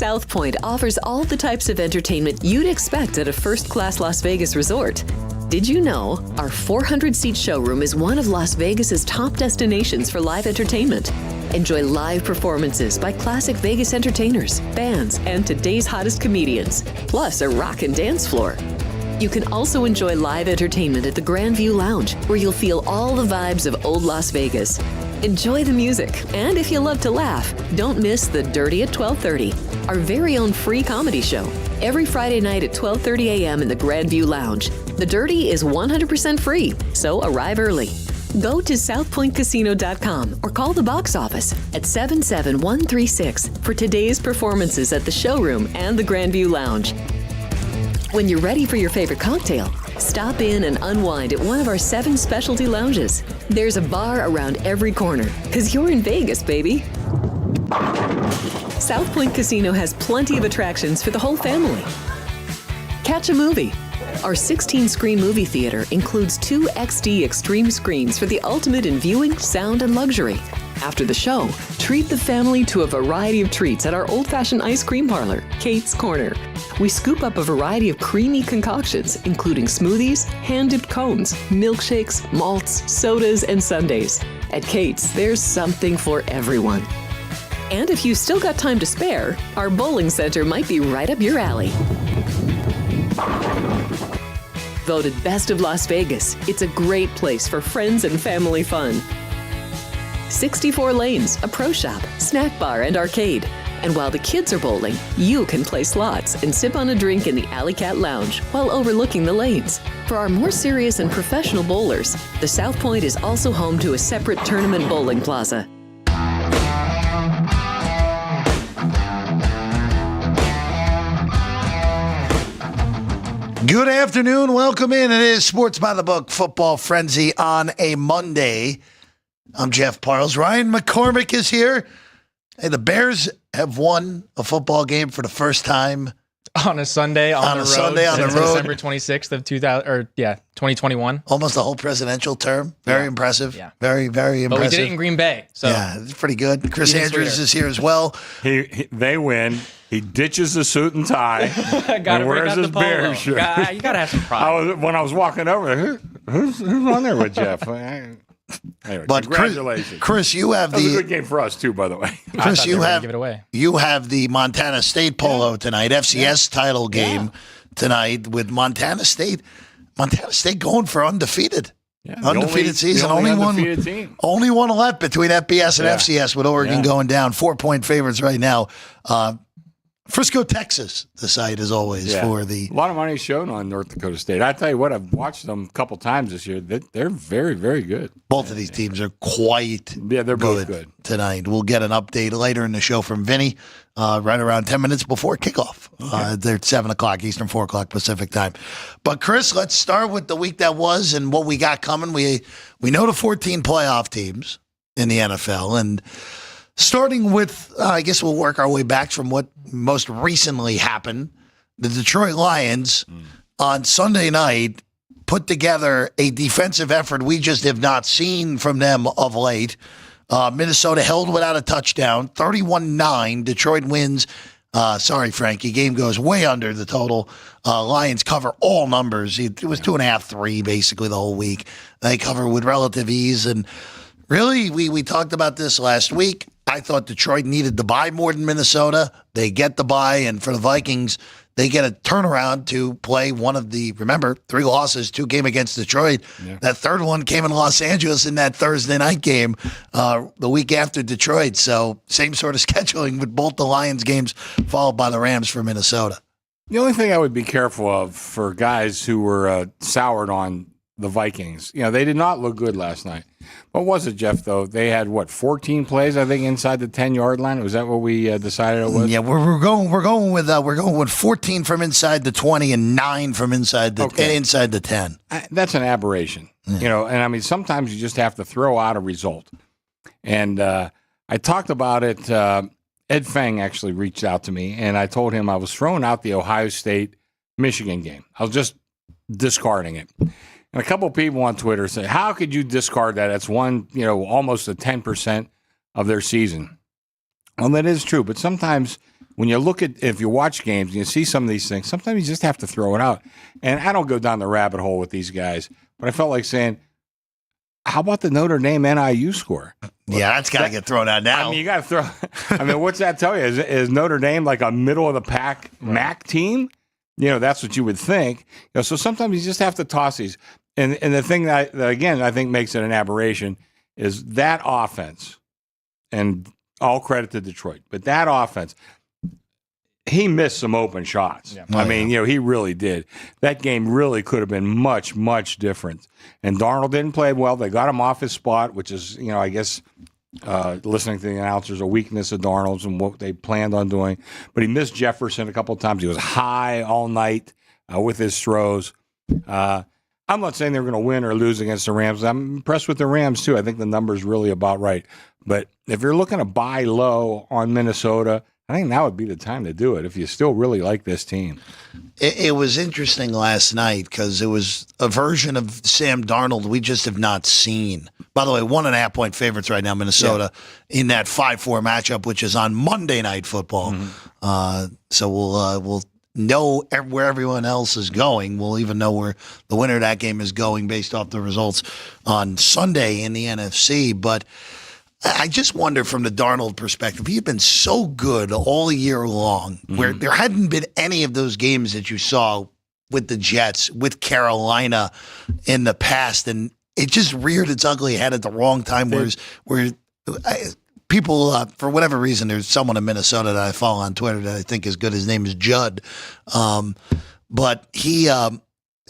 South Point offers all the types of entertainment you'd expect at a first-class Las Vegas resort. Did you know our 400-seat showroom is one of Las Vegas's top destinations for live entertainment? Enjoy live performances by classic Vegas entertainers, bands, and today's hottest comedians, plus a rock and dance floor. You can also enjoy live entertainment at the Grand View Lounge, where you'll feel all the vibes of old Las Vegas. Enjoy the music, and if you love to laugh, don't miss The Dirty at 12:30, our very own free comedy show, every Friday night at 12:30 a.m. in the Grand View Lounge. The Dirty is 100% free, so arrive early. Go to southpointcasino.com or call the box office at 77136 for today's performances at the showroom and the Grand View Lounge. When you're ready for your favorite cocktail, stop in and unwind at one of our 7 specialty lounges. There's a bar around every corner, because you're in Vegas, baby. South Point Casino has plenty of attractions for the whole family. Catch a movie. Our 16-screen movie theater includes 2 XD Extreme screens for the ultimate in viewing, sound, and luxury. After the show, treat the family to a variety of treats at our old-fashioned ice cream parlor, Kate's Corner. We scoop up a variety of creamy concoctions, including smoothies, hand-dipped cones, milkshakes, malts, sodas, and sundaes. At Kate's, there's something for everyone. And if you still got time to spare, our bowling center might be right up your alley. Voted Best of Las Vegas, it's a great place for friends and family fun. 64 lanes, a pro shop, snack bar, and arcade. And while the kids are bowling, you can play slots and sip on a drink in the Alley Cat Lounge while overlooking the lanes. For our more serious and professional bowlers, the South Point is also home to a separate tournament bowling plaza. Good afternoon. Welcome in. It is Sports by the Book Football Frenzy on a Monday. I'm Jeff Parles. Ryan McCormick is here. Hey, the Bears have won a football game for the first time on a Sunday on the road. December 26th of 2021. Almost the whole presidential term. Very impressive. Yeah. Very, very impressive. But we did it in Green Bay. So yeah, it's pretty good. Chris Andrews is here as well. They win. He ditches the suit and tie and wears his Bears shirt. You got to have some pride. When I was walking over there, who's on there with Jeff? Anyway, but congratulations, Chris. You have that was a good game for us too, by the way. Chris, you have give it away. You have the Montana State polo tonight, FCS title game tonight with Montana State. Montana State going for undefeated. Yeah, undefeated season. Only one left between FBS and FCS with Oregon going down. 4-point favorites right now. Frisco, Texas, the site is always for the... A lot of money shown on North Dakota State. I tell you what, I've watched them a couple times this year. They're very, very good. Both of these teams are quite they're both good tonight. We'll get an update later in the show from Vinny right around 10 minutes before kickoff. Okay. They're at 7 o'clock Eastern, 4 o'clock Pacific time. But, Chris, let's start with the week that was and what we got coming. We know the 14 playoff teams in the NFL, and... starting with, I guess we'll work our way back from what most recently happened. The Detroit Lions on Sunday night put together a defensive effort we just have not seen from them of late. Minnesota held without a touchdown, 31-9. Detroit wins. Sorry, Frankie. Game goes way under the total. Lions cover all numbers. It was 2.5, 3 basically the whole week. They cover with relative ease. And really, we talked about this last week. I thought Detroit needed the bye more than Minnesota. They get the bye, and for the Vikings, they get a turnaround to play one of the, remember, 3 losses, 2 came against Detroit. Yeah. That third one came in Los Angeles in that Thursday night game the week after Detroit. So same sort of scheduling with both the Lions games followed by the Rams for Minnesota. The only thing I would be careful of for guys who were soured on the Vikings, they did not look good last night. What was it, Jeff, though? They had, 14 plays, I think, inside the 10-yard line? Was that what we decided it was? Yeah, we're going with 14 from inside the 20 and 9 from inside the 10. That's an aberration. Yeah. And I mean, sometimes you just have to throw out a result. And I talked about it. Ed Fang actually reached out to me, and I told him I was throwing out the Ohio State-Michigan game. I was just discarding it. And a couple of people on Twitter say, how could you discard that? That's almost a 10% of their season. Well, that is true, but sometimes when you look at, if you watch games and you see some of these things, sometimes you just have to throw it out. And I don't go down the rabbit hole with these guys, but I felt like saying, how about the Notre Dame NIU score? Yeah, that's got to get thrown out now. I mean, you got to throw. I mean, what's that tell you? Is Notre Dame like a middle of the pack MAC team? That's what you would think. So sometimes you just have to toss these. And the thing that again I think makes it an aberration is that offense. And all credit to Detroit, but that offense, he missed some open shots. Yeah. I mean, he really did. That game really could have been much, much different. And Darnold didn't play well. They got him off his spot, which is, I guess, listening to the announcers, a weakness of Darnold's and what they planned on doing. But he missed Jefferson a couple of times. He was high all night with his throws. I'm not saying they're going to win or lose against the Rams. I'm impressed with the Rams, too. I think the number's really about right. But if you're looking to buy low on Minnesota, I think now would be the time to do it if you still really like this team. It was interesting last night because it was a version of Sam Darnold we just have not seen. By the way, 1.5-point favorites right now, Minnesota, in that 5-4 matchup, which is on Monday Night Football. Mm-hmm. So we'll know where everyone else is going. We'll even know where the winner of that game is going based off the results on Sunday in the NFC. But I just wonder from the Darnold perspective, he's been so good all year long, where there hadn't been any of those games that you saw with the Jets, with Carolina in the past. And it just reared its ugly head at the wrong time, where people, for whatever reason, there's someone in Minnesota that I follow on Twitter that I think is good. His name is Judd. But he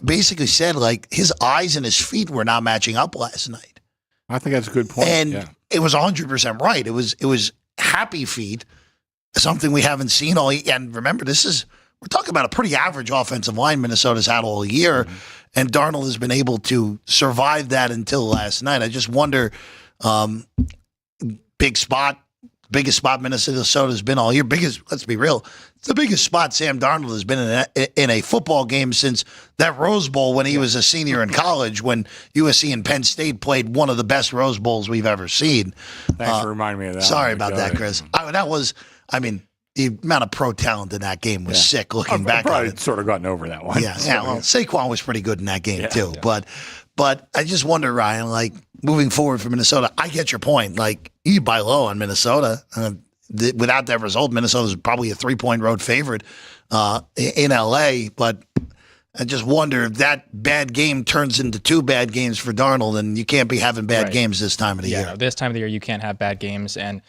basically said, like, his eyes and his feet were not matching up last night. I think that's a good point. And it was 100% right. It was happy feet, something we haven't seen all year. And remember, we're talking about a pretty average offensive line Minnesota's had all year, and Darnold has been able to survive that until last night. I just wonder, biggest spot Minnesota's been all year. Let's be real, it's the biggest spot Sam Darnold has been in a football game since that Rose Bowl when he was a senior in college, when USC and Penn State played one of the best Rose Bowls we've ever seen. Thanks for reminding me of that. Sorry about that, Chris. The amount of pro talent in that game was sick looking back on it. Sort of gotten over that one. Yeah, well, Saquon was pretty good in that game too. Yeah. But I just wonder, Ryan, like, moving forward for Minnesota, I get your point. Like, you buy low on Minnesota. Without that result, Minnesota's probably a 3-point road favorite in L.A., but I just wonder if that bad game turns into 2 bad games for Darnold, and you can't be having bad games this time of the year. No, this time of the year, you can't have bad games. And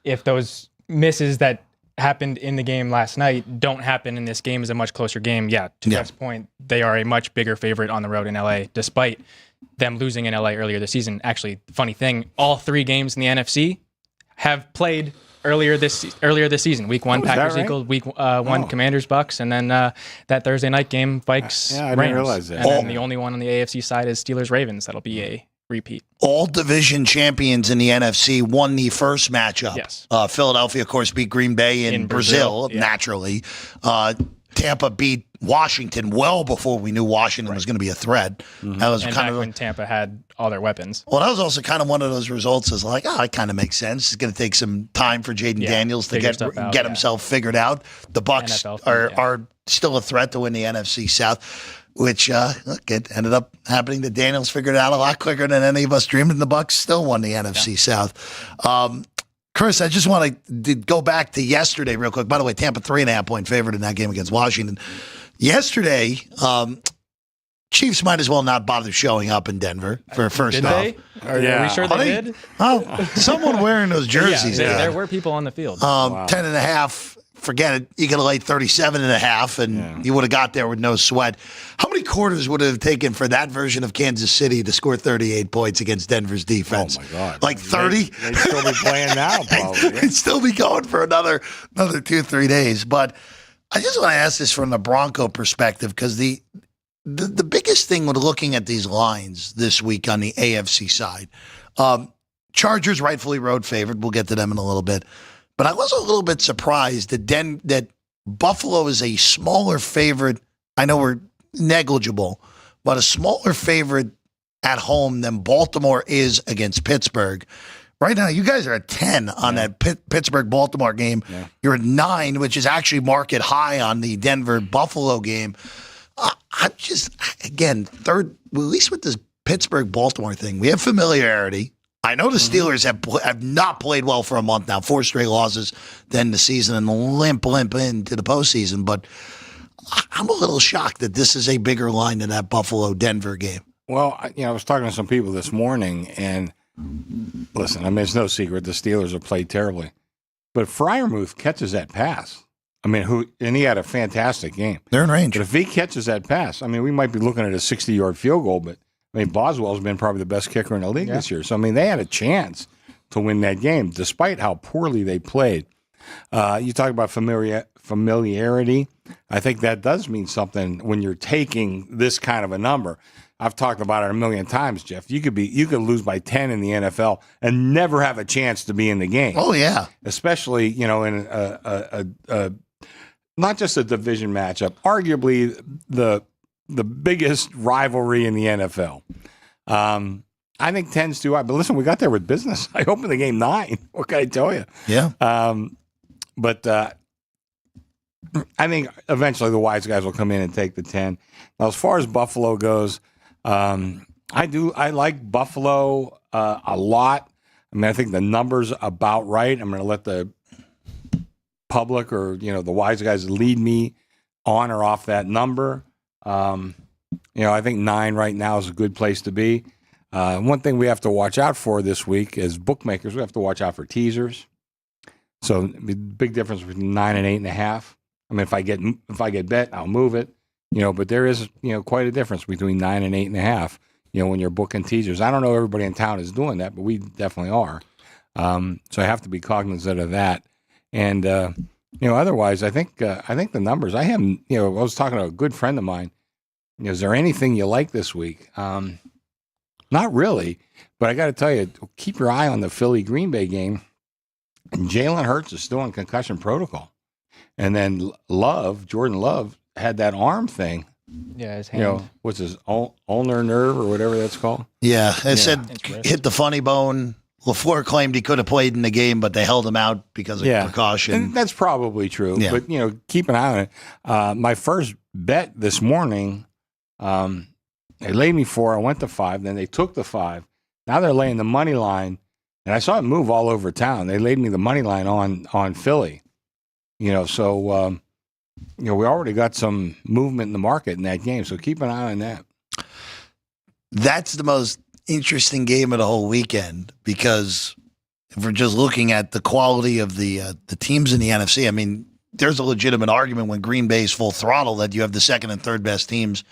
if those misses that happened in the game last night don't happen in this game, is a much closer game. To Jeff's point, they are a much bigger favorite on the road in LA, despite them losing in LA earlier this season. Actually, funny thing, all 3 games in the NFC have played earlier this season. Week 1, Packers Eagles. Week 1, Commanders Bucks, and then that Thursday night game, Vikes Rams. I didn't realize that. And then the only one on the AFC side is Steelers Ravens. That'll be a repeat. All division champions in the NFC won the first matchup. Yes. Philadelphia, of course, beat Green Bay in Brazil naturally. Tampa beat Washington well before we knew Washington was going to be a threat. Mm-hmm. That was kind of when Tampa had all their weapons. Well, that was also kind of one of those results is like, it kind of makes sense. It's going to take some time for Jaden Daniels to get himself figured out. The Bucks are still a threat to win the NFC South, which it ended up happening that Daniels figured it out a lot quicker than any of us dreamed, and the Bucks still won the NFC South. Chris, I just want to go back to yesterday real quick. By the way, Tampa 3.5-point favorite in that game against Washington. Yesterday, Chiefs might as well not bother showing up in Denver for a first off. Did they? Are we sure they did? Oh, someone wearing those jerseys. There were people on the field. 10.5. Forget it. You could have laid 37.5, and you would have got there with no sweat. How many quarters would it have taken for that version of Kansas City to score 38 points against Denver's defense? Oh, my God. Like 30? They'd still be playing now, probably. They'd still be going for another 2-3 days. But I just want to ask this from the Bronco perspective, because the biggest thing with looking at these lines this week on the AFC side, Chargers rightfully road favorite. We'll get to them in a little bit. But I was a little bit surprised that Buffalo is a smaller favorite. I know we're negligible, but a smaller favorite at home than Baltimore is against Pittsburgh. Right now, you guys are at 10 on that Pittsburgh-Baltimore game. Yeah. You're at 9, which is actually market high on the Denver-Buffalo game. I'm just, again, third, at least with this Pittsburgh-Baltimore thing, we have familiarity. I know the Steelers have not played well for a month now, 4 straight losses then the season and limp into the postseason. But I'm a little shocked that this is a bigger line than that Buffalo-Denver game. Well, I was talking to some people this morning, and listen, I mean, it's no secret the Steelers have played terribly. But Freiermuth catches that pass. I mean, and he had a fantastic game. They're in range. But if he catches that pass, I mean, we might be looking at a 60-yard field goal, but I mean, Boswell's been probably the best kicker in the league this year. So, I mean, they had a chance to win that game, despite how poorly they played. You talk about familiarity. I think that does mean something when you're taking this kind of a number. I've talked about it a million times, Jeff. You could lose by 10 in the NFL and never have a chance to be in the game. Oh, yeah. Especially, in a not just a division matchup, arguably the biggest rivalry in the NFL. I think 10's too high. But listen, we got there with business. I opened the game 9. What can I tell you? Yeah. But I think eventually the wise guys will come in and take the 10. Now, as far as Buffalo goes, I like Buffalo a lot. I mean, I think the number's about right. I'm going to let the public or, the wise guys lead me on or off that number. I think 9 right now is a good place to be. One thing we have to watch out for this week is bookmakers. We have to watch out for teasers. So big difference between 9 and 8.5. I mean, if I get bet, I'll move it. But there is quite a difference between 9 and 8.5. When you're booking teasers. I don't know everybody in town is doing that, but we definitely are. So I have to be cognizant of that. And otherwise, I think the numbers. I was talking to a good friend of mine. Is there anything you like this week? Not really, but I got to tell you, keep your eye on the Philly-Green Bay game. And Jalen Hurts is still in concussion protocol. And then Jordan Love, had that arm thing. Yeah, his hand. What's his ulnar nerve or whatever that's called? Yeah, it said hit the funny bone. LaFleur claimed he could have played in the game, but they held him out because of precaution. And that's probably true. Yeah. But, keep an eye on it. My first bet this morning, they laid me 4. I went to 5. Then they took the 5. Now they're laying the money line. And I saw it move all over town. They laid me the money line on Philly. So, we already got some movement in the market in that game. So keep an eye on that. That's the most interesting game of the whole weekend because if we're just looking at the quality of the teams in the NFC, I mean, there's a legitimate argument when Green Bay's full throttle that you have the second and third best teams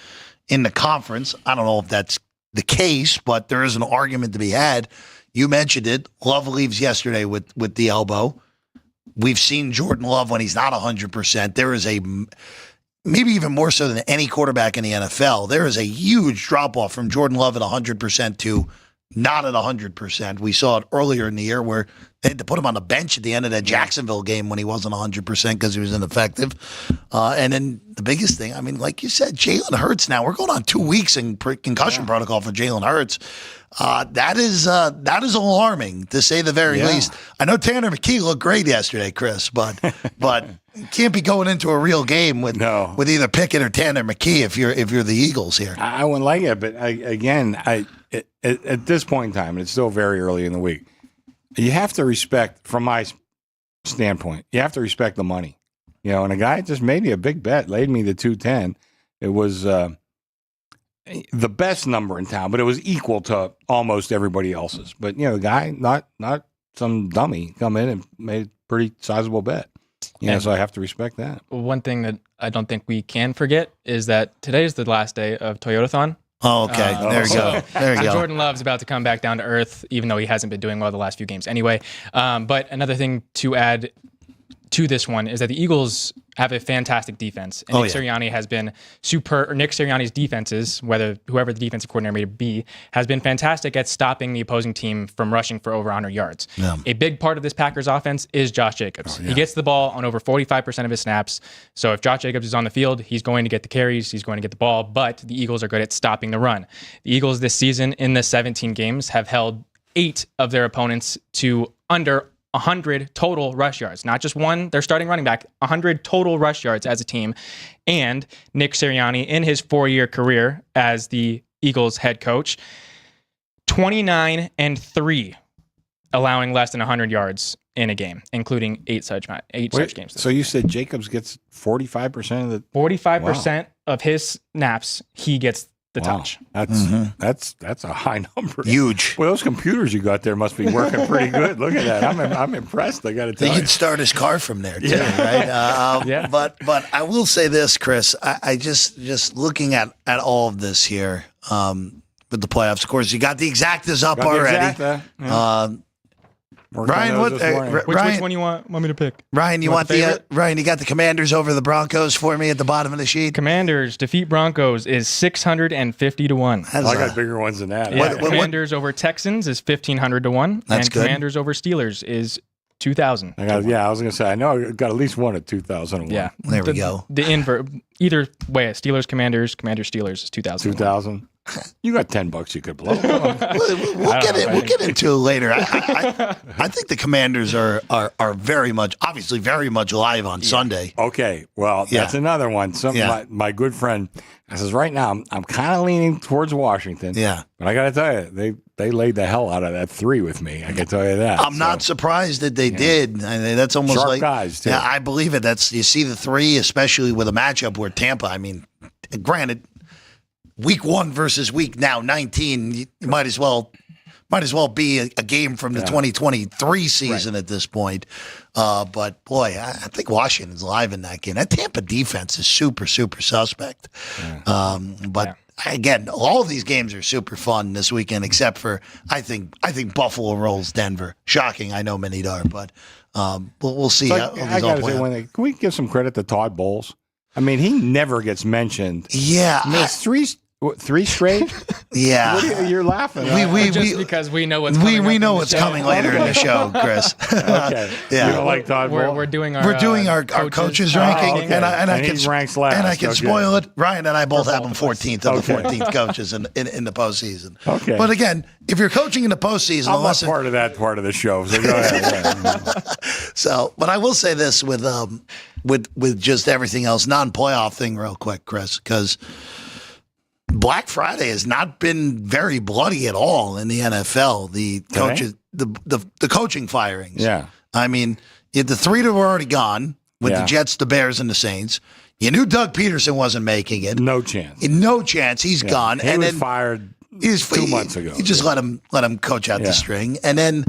in the conference. I don't know if that's the case, but there is an argument to be had. You mentioned it. Love leaves yesterday with the elbow. We've seen Jordan Love when he's not 100%. There is maybe even more so than any quarterback in the NFL, there is a huge drop-off from Jordan Love at 100% to not at 100%. We saw it earlier in the year where they had to put him on the bench at the end of that Jacksonville game when he wasn't 100% because he was ineffective. And then the biggest thing, I mean, like you said, Jalen Hurts now. We're going on 2 weeks in concussion protocol for Jalen Hurts. That is alarming, to say the very least. I know Tanner McKee looked great yesterday, Chris, but you can't be going into a real game with either Pickett or Tanner McKee if you're the Eagles here. I wouldn't like it, but at this point in time, it's still very early in the week. You have to respect, from my standpoint, you have to respect the money. And a guy just made me a big bet, laid me the 210. It was the best number in town, but it was equal to almost everybody else's. But the guy, not some dummy, come in and made a pretty sizable bet. So I have to respect that. One thing that I don't think we can forget is that today is the last day of Toyotathon. Oh, okay. There you go. There you go. Jordan Love's about to come back down to earth, even though he hasn't been doing well the last few games anyway. But another thing to add to this one is that the Eagles have a fantastic defense. And Nick Sirianni has been super, or Nick Sirianni's defenses, whoever the defensive coordinator may be, has been fantastic at stopping the opposing team from rushing for over 100 yards. Yeah. A big part of this Packers offense is Josh Jacobs. He gets the ball on over 45% of his snaps. So if Josh Jacobs is on the field, he's going to get the carries, he's going to get the ball, but the Eagles are good at stopping the run. The Eagles this season in the 17 games have held 8 of their opponents to under 100 total rush yards. Not just one, their starting running back, 100 total rush yards as a team. And Nick Sirianni, in his 4-year career as the Eagles head coach, 29-3, allowing less than 100 yards in a game, including 8 such games. So you said Jacobs gets 45% of the 45% of his snaps, he gets the touch. That's a high number. Huge. Well, those computers you got there must be working pretty good. Look at that. I'm impressed. I got to tell He you. could start his car from there too, right? Yeah. But I will say this, Chris. I just looking at all of this here with the playoffs. Of course, you got the exactas up already. Ryan, Which one you want me to pick? Ryan, you got the Commanders over the Broncos for me at the bottom of the sheet. Commanders defeat Broncos is 650-1. I got bigger ones than that. Yeah. Commanders over Texans is 1,500-1. That's and good. Commanders over Steelers is 2,000. I was going to say, I know I got at least one at 2,001. Yeah. There we go. The invert. Either way, Steelers, Commanders, Steelers is 2,000. 2,000. You got $10 you could blow. We'll get into it later. I think the Commanders are very much, obviously very much alive on Sunday. Okay, well, that's another one. My good friend, I says, right now, I'm kind of leaning towards Washington. Yeah. But I got to tell you, they laid the hell out of that 3 with me. I can tell you that. I'm not surprised that they did. I mean, that's almost Sharp like guys, too. Yeah, I believe it. You see the 3, especially with a matchup where Tampa. I mean, granted, week 1 versus week now 19. You might as well be a game from the 2023 season at this point. But boy, I think Washington's live in that game. That Tampa defense is super, super suspect. Again, all of these games are super fun this weekend, except for I think Buffalo rolls Denver. Shocking, I know many are, but we'll see. I gotta say, can we give some credit to Todd Bowles? I mean, he never gets mentioned. Yeah, I mean, it's 3 straight. Yeah, you're laughing. Because we know what's coming. We know what's coming later in the show, Chris. Okay. Yeah. You don't like Todd Bowles? We're doing our coaches ranking, okay. and I he can ranks last. and I can Okay. spoil it. Ryan and I both have them 14th of the 14th coaches in the postseason. Okay. But again, if you're coaching in the postseason, I'm not part of that part of the show. So go ahead. So, but I will say this with just everything else, non-playoff thing, real quick, Chris, because Black Friday has not been very bloody at all in the NFL. The coaches, the coaching firings. Yeah. I mean, the 3 that were already gone with the Jets, the Bears, and the Saints. You knew Doug Peterson wasn't making it. No chance. No chance. He's gone. He was fired 2 months ago. You just let him coach out the string, and then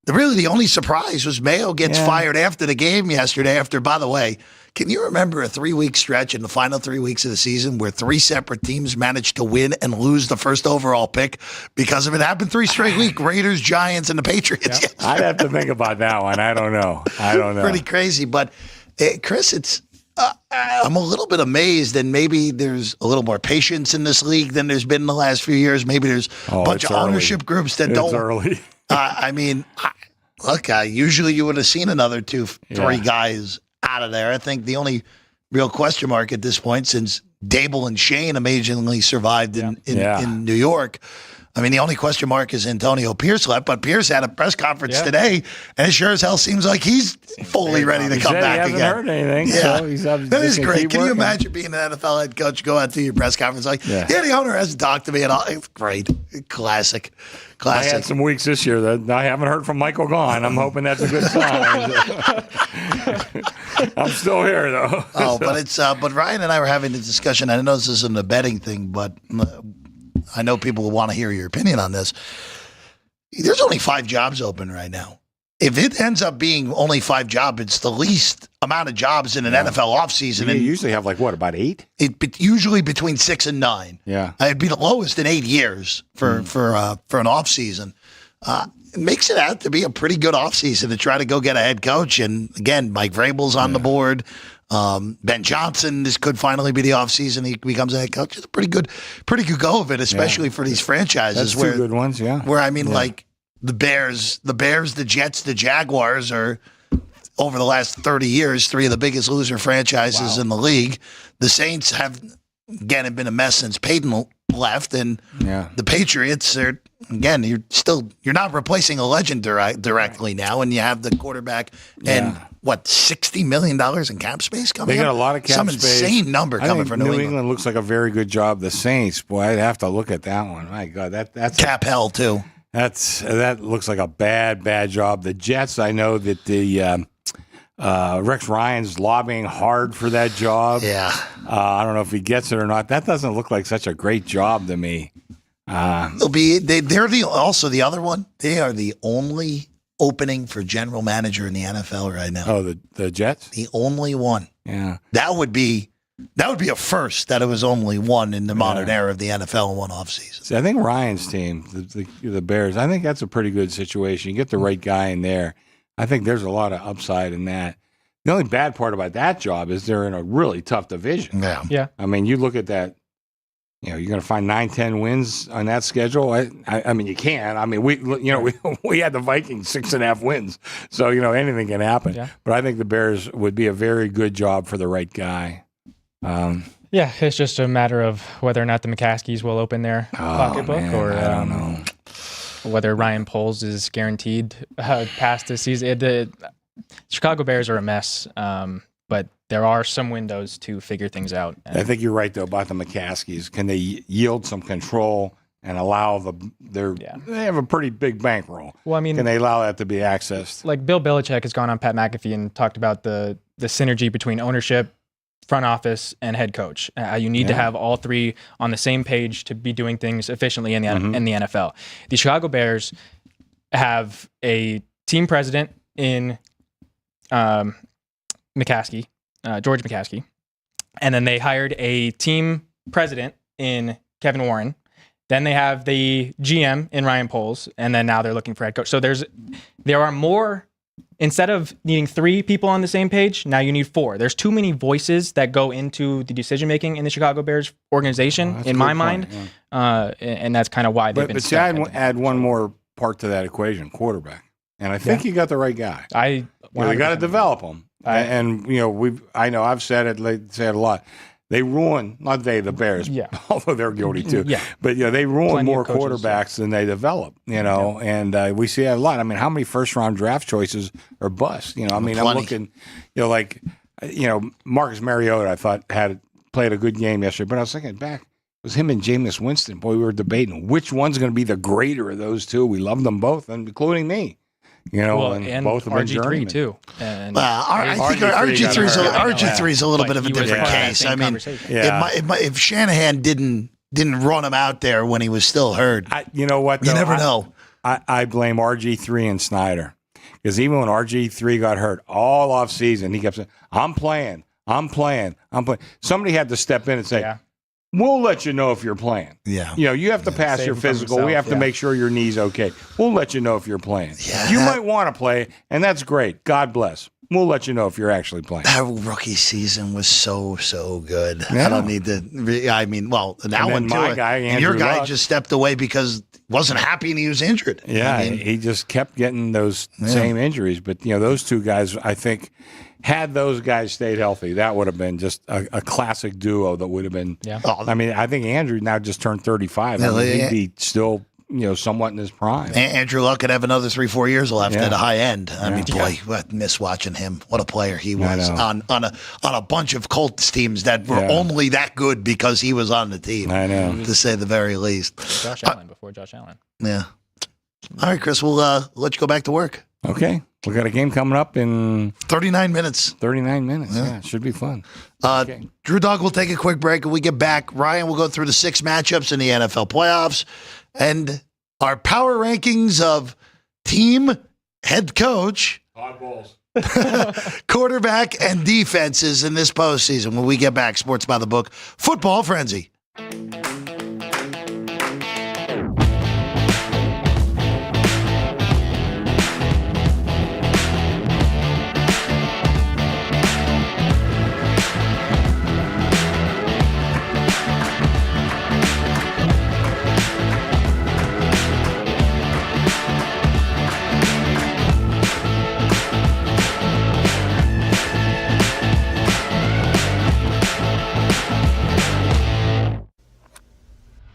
the only surprise was Mayo gets fired after the game yesterday. By the way, can you remember a 3-week stretch in the final 3 weeks of the season where 3 separate teams managed to win and lose the first overall pick because of it? Happened 3 straight weeks: Raiders, Giants, and the Patriots. Yeah. I'd have to think about that one. I don't know. Pretty crazy, but Chris, it's. I'm a little bit amazed, and maybe there's a little more patience in this league than there's been in the last few years. Maybe there's a bunch of ownership groups that don't. It's early. I mean, look, usually you would have seen another 3 guys out of there. I think the only real question mark at this point, since Dable and Shane amazingly survived in New York, I mean, the only question mark is Antonio Pierce left, but Pierce had a press conference today, and it sure as hell seems like he's fully ready to come back again. again. He hasn't heard anything. Yeah, So that is great. Can you imagine being an NFL head coach, go out to your press conference like, the owner hasn't talked to me at all. It's great. Classic. I had some weeks this year that I haven't heard from Michael Gahn. I'm hoping that's a good sign. I'm still here, though. But Ryan and I were having this discussion. I know this isn't a betting thing, but I know people will want to hear your opinion on this. There's only 5 jobs open right now. If it ends up being only 5 jobs, it's the least amount of jobs in an NFL offseason. You usually have about 8? Usually between 6 and 9. Yeah. It'd be the lowest in 8 years for an offseason. It makes it out to be a pretty good offseason to try to go get a head coach. And again, Mike Vrabel's on the board. Ben Johnson, this could finally be the offseason. He becomes a head coach. It's a pretty good go of it, especially for these franchises. That's 2 good ones, Where, I mean, like the Bears, the Jets, the Jaguars are, over the last 30 years, 3 of the biggest loser franchises in the league. The Saints have, again, been a mess since Peyton left, and Yeah. the Patriots are, again, you're not replacing a legend directly now, and you have the quarterback and what, $60 million in cap space coming. They got up? a lot of cap Some space. insane number I coming think for New New England. England. Looks like a very good job. The Saints, boy, I'd have to look at that one. My God, that's Cap hell too. that looks like a bad job. The Jets, I know that the Rex Ryan's lobbying hard for that job. Yeah. I don't know if he gets it or not. That doesn't look like such a great job to me. They're the other one. They are the only opening for general manager in the NFL right now. Oh, the Jets? The only one. Yeah. That would be a first that it was only one in the modern era of the NFL in one offseason. See, I think Ryan's team, the Bears, I think that's a pretty good situation. You get the right guy in there. I think there's a lot of upside in that. The only bad part about that job is they're in a really tough division. Yeah. I mean, you look at that, you're going to find 9-10 wins on that schedule. I mean, you can. I mean, we had the Vikings 6.5 wins, so anything can happen. Yeah. But I think the Bears would be a very good job for the right guy. Yeah, it's just a matter of whether or not the McCaskies will open their pocketbook, man, or I don't know. whether Ryan Poles is guaranteed past this season. The Chicago Bears are a mess, but there are some windows to figure things out. I think you're right, though, about the McCaskies. Can they yield some control and allow they have a pretty big bankroll. Well, I mean, can they allow that to be accessed? Like Bill Belichick has gone on Pat McAfee and talked about the synergy between ownership, front office, and head coach. You need to have all three on the same page to be doing things efficiently in the NFL. The Chicago Bears have a team president in McCaskey, George McCaskey, and then they hired a team president in Kevin Warren. Then they have the GM in Ryan Poles, and then now they're looking for head coach. So there are more. Instead of needing 3 people on the same page, now you need 4. There's too many voices that go into the decision making in the Chicago Bears organization, in my mind, and that's kind of why they've been. But add one more part to that equation: quarterback. And I think you got the right guy. They got to develop him. I've said it a lot. They ruin, the Bears, although they're guilty too. Yeah. But they ruin more quarterbacks than they develop, and we see that a lot. I mean, how many first round draft choices are bust? I'm looking, Marcus Mariota, I thought played a good game yesterday, but I was thinking back, it was him and Jameis Winston. Boy, we were debating which one's going to be the greater of those two. We love them both, including me. And both of them RG3 too. And I think RG3 is a little bit of a different case. I mean, if Shanahan didn't run him out there when he was still hurt, you know what? You never know. I blame RG3 and Snyder, because even when RG3 got hurt all off season, he kept saying, "I'm playing. Somebody had to step in and say, "We'll let you know if you're playing." Yeah. You have to pass your physical. We have to make sure your knee's okay. We'll let you know if you're playing. Yeah, you might want to play, and that's great. God bless. We'll let you know if you're actually playing. That rookie season was so good. Yeah. I don't need to. That one too. Your guy just stepped away because wasn't happy and he was injured. Yeah, he just kept getting those same injuries. But those two guys, I think, had those guys stayed healthy, that would have been just a classic duo that would have been. Yeah. I mean, I think Andrew now just turned 35. He'd be still, somewhat in his prime. Andrew Luck could have another 3-4 years left at a high end. I mean, boy, I miss watching him. What a player he was on a bunch of Colts teams that were only that good because he was on the team. I know, to say the very least. Josh Allen before Josh Allen. Yeah. All right, Chris, we'll let you go back to work. Okay. We got a game coming up in 39 minutes. 39 minutes. Yeah, it should be fun. Drew Dog will take a quick break. When we get back, Ryan will go through the 6 matchups in the NFL playoffs and our power rankings of team, head coach, quarterback, and defenses in this postseason. When we get back, Sports by the Book, Football Frenzy.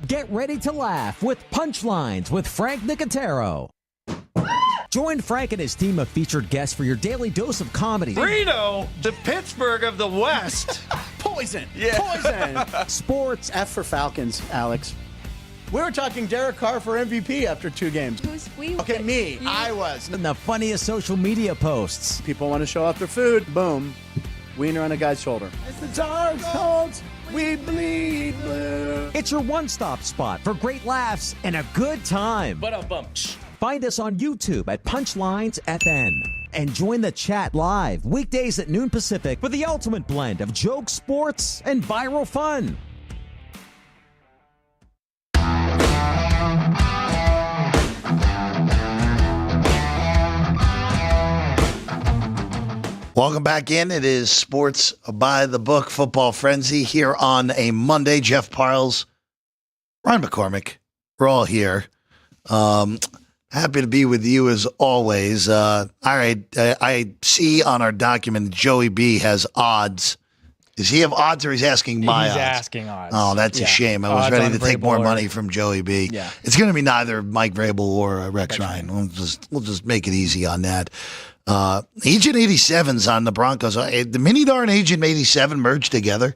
Get ready to laugh with Punchlines with Frank Nicotero. Join Frank and his team of featured guests for your daily dose of comedy. Reno, the Pittsburgh of the West. Poison. Yeah. Poison. Sports. F for Falcons, Alex. We were talking Derek Carr for MVP after 2 games. Who's we? Okay, me. I was. And the funniest social media posts. People want to show off their food. Boom. Wiener on a guy's shoulder. It's the Tar Colts. We bleed blue. It's your one-stop spot for great laughs and a good time. Find us on YouTube at Punchlines FN and join the chat live weekdays at noon Pacific for the ultimate blend of jokes, sports, and viral fun. Welcome back in. It is Sports by the Book Football Frenzy here on a Monday. Jeff Parles, Ryan McCormick, we're all here. Happy to be with you as always. All right, I see on our document Joey B has odds. Does he have odds or he's asking my odds? He's asking odds. Oh, that's a shame. I was Odds ready on to take more Vrabel money from Joey B. Yeah. It's going to be neither Mike Vrabel or Rex Ryan. We'll just make it easy on that. Agent 87's on the Broncos. The Minidar and Agent 87 merged together.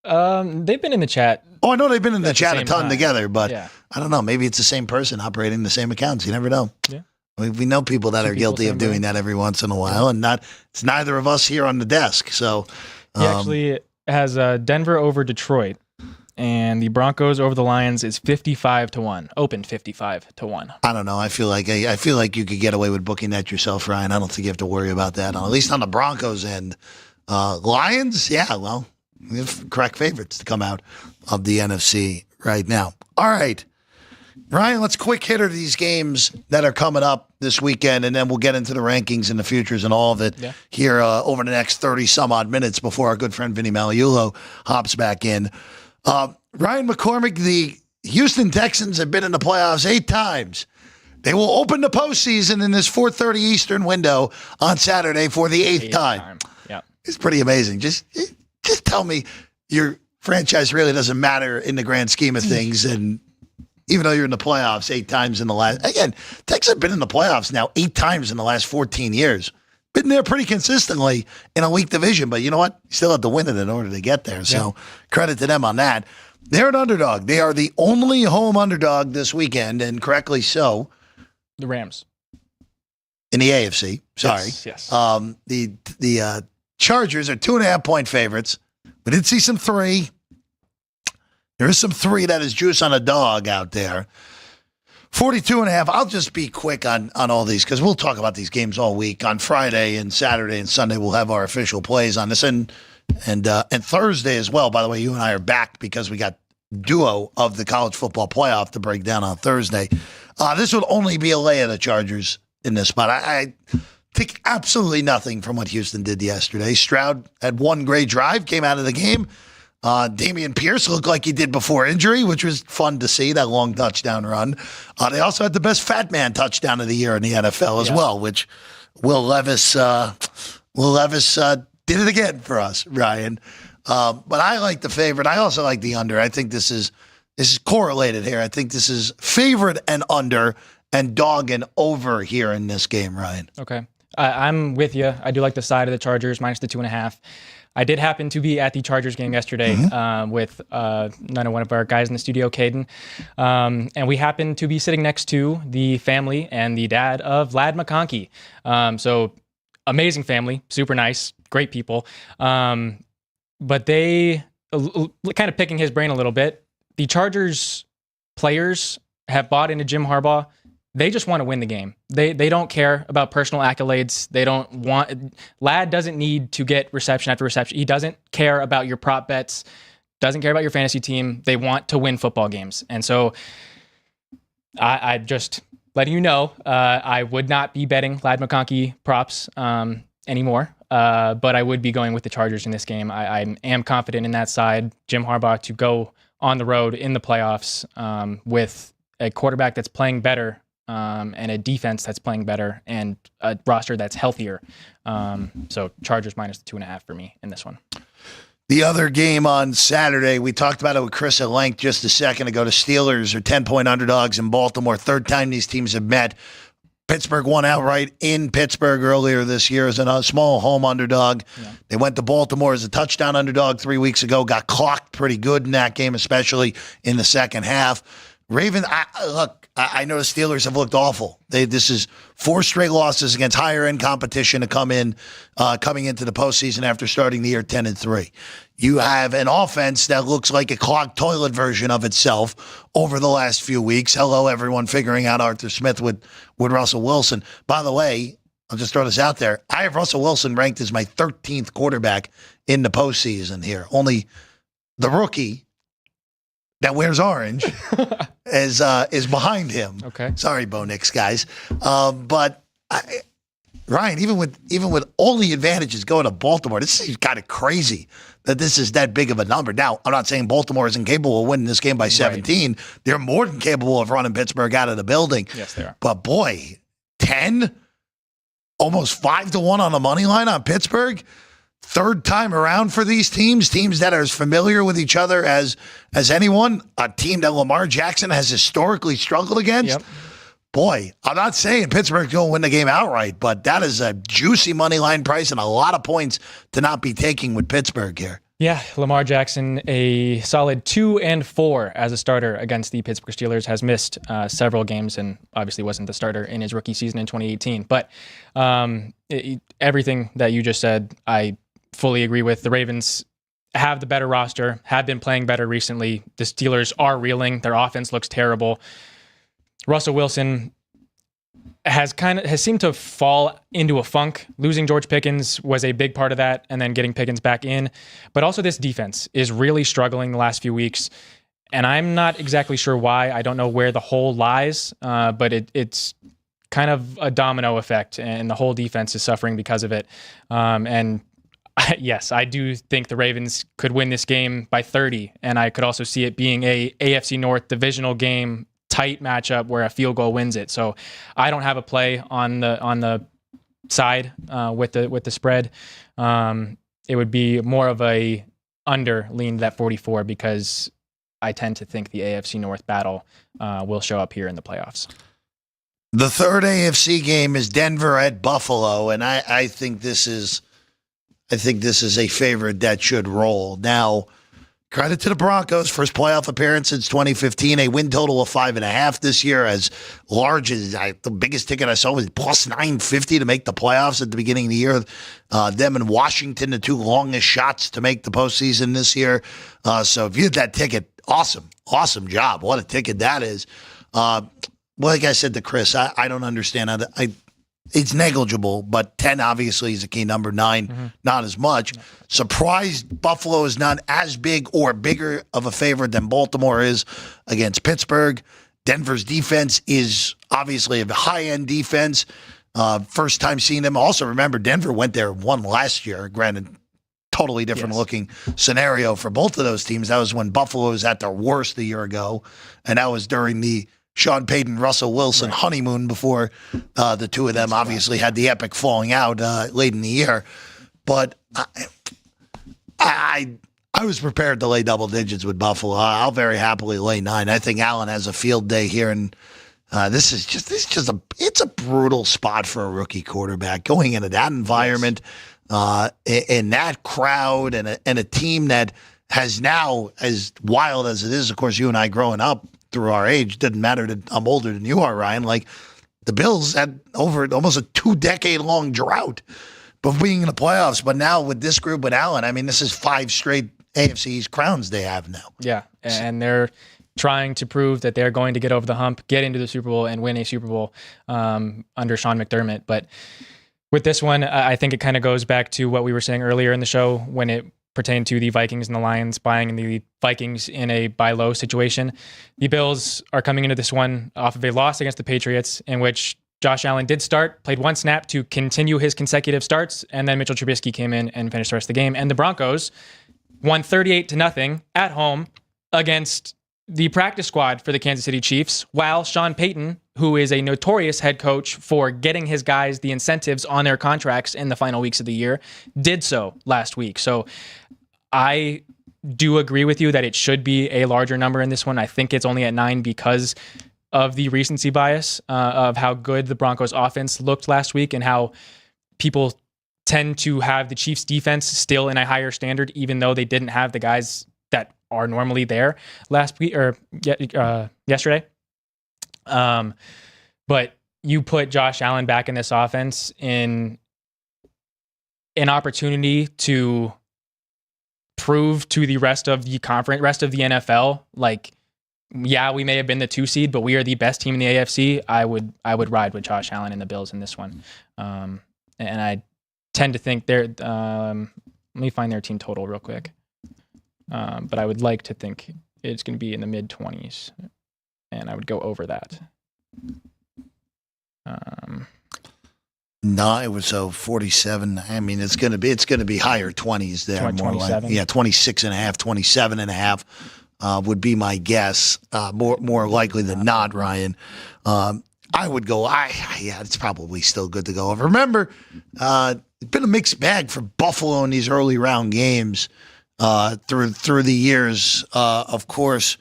They've been in the chat. Oh, I know they've been in the At the chat a same ton time. together, but Yeah. I don't know. Maybe it's the same person operating the same accounts. You never know. Yeah. We know people that are people, guilty of same doing brain. that every once in a while, and it's neither of us here on the desk. So He actually has Denver over Detroit, and the Broncos over the Lions is 55-1. Open 55-1. I don't know. I feel like you could get away with booking that yourself, Ryan. I don't think you have to worry about that. At least on the Broncos end. Lions, yeah. Well, we have correct favorites to come out of the NFC right now. All right, Ryan. Let's quick hitter these games that are coming up this weekend, and then we'll get into the rankings and the futures and all of it here over the next 30 some odd minutes before our good friend Vinny Magliulo hops back in. Ryan McCormick, the Houston Texans have been in the playoffs 8 times. They will open the postseason in this 4:30 Eastern window on Saturday for the 8th time. Yeah. It's pretty amazing. Just tell me your franchise really doesn't matter in the grand scheme of things. And even though you're in the playoffs 8 times in the last, again, Texas have been in the playoffs now 8 times in the last 14 years. Been there pretty consistently in a weak division, but you know what? You still have to win it in order to get there. So credit to them on that. They're an underdog. They are the only home underdog this weekend, and correctly so. The Rams. In the AFC. Sorry. Yes. The Chargers are 2.5-point favorites. We did see some 3. There is some 3 that is juice on a dog out there. 42.5. I'll just be quick on all these because we'll talk about these games all week. On Friday and Saturday and Sunday, we'll have our official plays on this. And Thursday as well. By the way, you and I are back because we got duo of the college football playoff to break down on Thursday. This would only be a lay of the Chargers in this spot. I take absolutely nothing from what Houston did yesterday. Stroud had one great drive, came out of the game. Damian Pierce looked like he did before injury, which was fun to see, that long touchdown run. They also had the best fat man touchdown of the year in the NFL as well, which Will Levis did it again for us, Ryan. But I like the favorite. I also like the under. I think this is correlated here. I think this is favorite and under and dog and over here in this game, Ryan. Okay. I'm with you. I do like the side of the Chargers, minus the 2.5. I did happen to be at the Chargers game yesterday with one of our guys in the studio, Caden. And we happened to be sitting next to the family and the dad of Vlad McConkey. So amazing family, super nice, great people. But they, kind of picking his brain a little bit, the Chargers players have bought into Jim Harbaugh. They just want to win the game. They don't care about personal accolades. They don't want... Lad doesn't need to get reception after reception. He doesn't care about your prop bets, doesn't care about your fantasy team. They want to win football games. And so I just letting you know, I would not be betting Lad McConkey props anymore. But I would be going with the Chargers in this game. I am confident in that side. Jim Harbaugh to go on the road in the playoffs with a quarterback that's playing better and a defense that's playing better and a roster that's healthier. So Chargers minus the 2.5 for me in this one. The other game on Saturday, we talked about it with Chris at length just a second ago. The Steelers are 10-point underdogs in Baltimore. Third time these teams have met. Pittsburgh won outright in Pittsburgh earlier this year as a small home underdog. Yeah. They went to Baltimore as a touchdown underdog 3 weeks ago, got clocked pretty good in that game, especially in the second half. Ravens, I know the Steelers have looked awful. This is 4 straight losses against higher-end competition to coming into the postseason after starting the year 10-3. You have an offense that looks like a clogged toilet version of itself over the last few weeks. Hello, everyone figuring out Arthur Smith with Russell Wilson. By the way, I'll just throw this out there. I have Russell Wilson ranked as my 13th quarterback in the postseason here. Only the rookie that wears orange is behind him. Okay. Sorry, Bo Nix guys. But Ryan, even with all the advantages going to Baltimore, this is kind of crazy that this is that big of a number. Now, I'm not saying Baltimore isn't capable of winning this game by 17. Right. They're more than capable of running Pittsburgh out of the building. Yes, they are. But boy, 10, almost 5-1 on the money line on Pittsburgh. Third time around for these teams that are as familiar with each other as anyone, a team that Lamar Jackson has historically struggled against. Yep. Boy, I'm not saying Pittsburgh's going to win the game outright, but that is a juicy money line price and a lot of points to not be taking with Pittsburgh here. Yeah, Lamar Jackson, a solid 2-4 as a starter against the Pittsburgh Steelers, has missed several games and obviously wasn't the starter in his rookie season in 2018. But everything that you just said, I fully agree with. The Ravens have the better roster, have been playing better recently. The Steelers are reeling. Their offense looks terrible. Russell Wilson has seemed to fall into a funk. Losing George Pickens was a big part of that, and then getting Pickens back in. But also this defense is really struggling the last few weeks, and I'm not exactly sure why. I don't know where the hole lies, but it's kind of a domino effect, and the whole defense is suffering because of it. And yes, I do think the Ravens could win this game by 30, and I could also see it being a AFC North divisional game, tight matchup where a field goal wins it. So I don't have a play on the side with the spread. It would be more of a under lean that 44 because I tend to think the AFC North battle will show up here in the playoffs. The third AFC game is Denver at Buffalo, and I think this is a favorite that should roll. Now, credit to the Broncos, first playoff appearance since 2015, a win total of 5.5 this year, as large as the biggest ticket I saw was plus 950 to make the playoffs at the beginning of the year. Them and Washington, the two longest shots to make the postseason this year. So if you had that ticket, awesome job. What a ticket that is. Like I said to Chris, I don't understand how it's negligible, but 10 obviously is a key number. 9, not as much. Surprised Buffalo is not as big or bigger of a favorite than Baltimore is against Pittsburgh. Denver's defense is obviously a high-end defense. First time seeing them. Also remember, Denver went there and won last year. Granted, totally different looking scenario for both of those teams. That was when Buffalo was at their worst a year ago, and that was during the Sean Payton, Russell Wilson honeymoon before the two of them obviously had the epic falling out late in the year. But I was prepared to lay double digits with Buffalo. I'll very happily lay 9. I think Allen has a field day here, and this is just a brutal spot for a rookie quarterback going into that environment, in that crowd, and a team that has now, as wild as it is, of course, you and I growing up through our age, didn't matter that I'm older than you are, Ryan. Like, the Bills had over almost a 2-decade-long drought of being in the playoffs. But now with this group with Allen, I mean, this is 5 straight AFC East crowns they have now. Yeah, and they're trying to prove that they're going to get over the hump, get into the Super Bowl, and win a Super Bowl under Sean McDermott. But with this one, I think it kind of goes back to what we were saying earlier in the show when it pertained to the Vikings and the Lions buying the Vikings in a buy low situation. The Bills are coming into this one off of a loss against the Patriots, in which Josh Allen did start, played one snap to continue his consecutive starts, and then Mitchell Trubisky came in and finished the rest of the game. And the Broncos won 38-0 at home against the practice squad for the Kansas City Chiefs, while Sean Payton, who is a notorious head coach for getting his guys the incentives on their contracts in the final weeks of the year, did so last week. So I do agree with you that it should be a larger number in this one. I think it's only at 9 because of the recency bias of how good the Broncos offense looked last week and how people tend to have the Chiefs defense still in a higher standard, even though they didn't have the guys that are normally there last week or yesterday. But you put Josh Allen back in this offense in an opportunity to prove to the rest of the NFL, like, yeah, we may have been the 2 seed, but we are the best team in the AFC. I would ride with Josh Allen and the Bills in this one. And I tend to think let me find their team total real quick. But I would like to think it's going to be in the mid 20s, and I would go over that. No, it was 47. I mean, it's going to be higher 20s there, more like 26 and a half, 27 and a half would be my guess. More likely than not, Ryan. I would go. It's probably still good to go over. Remember, it's been a mixed bag for Buffalo in these early round games through the years. Of course,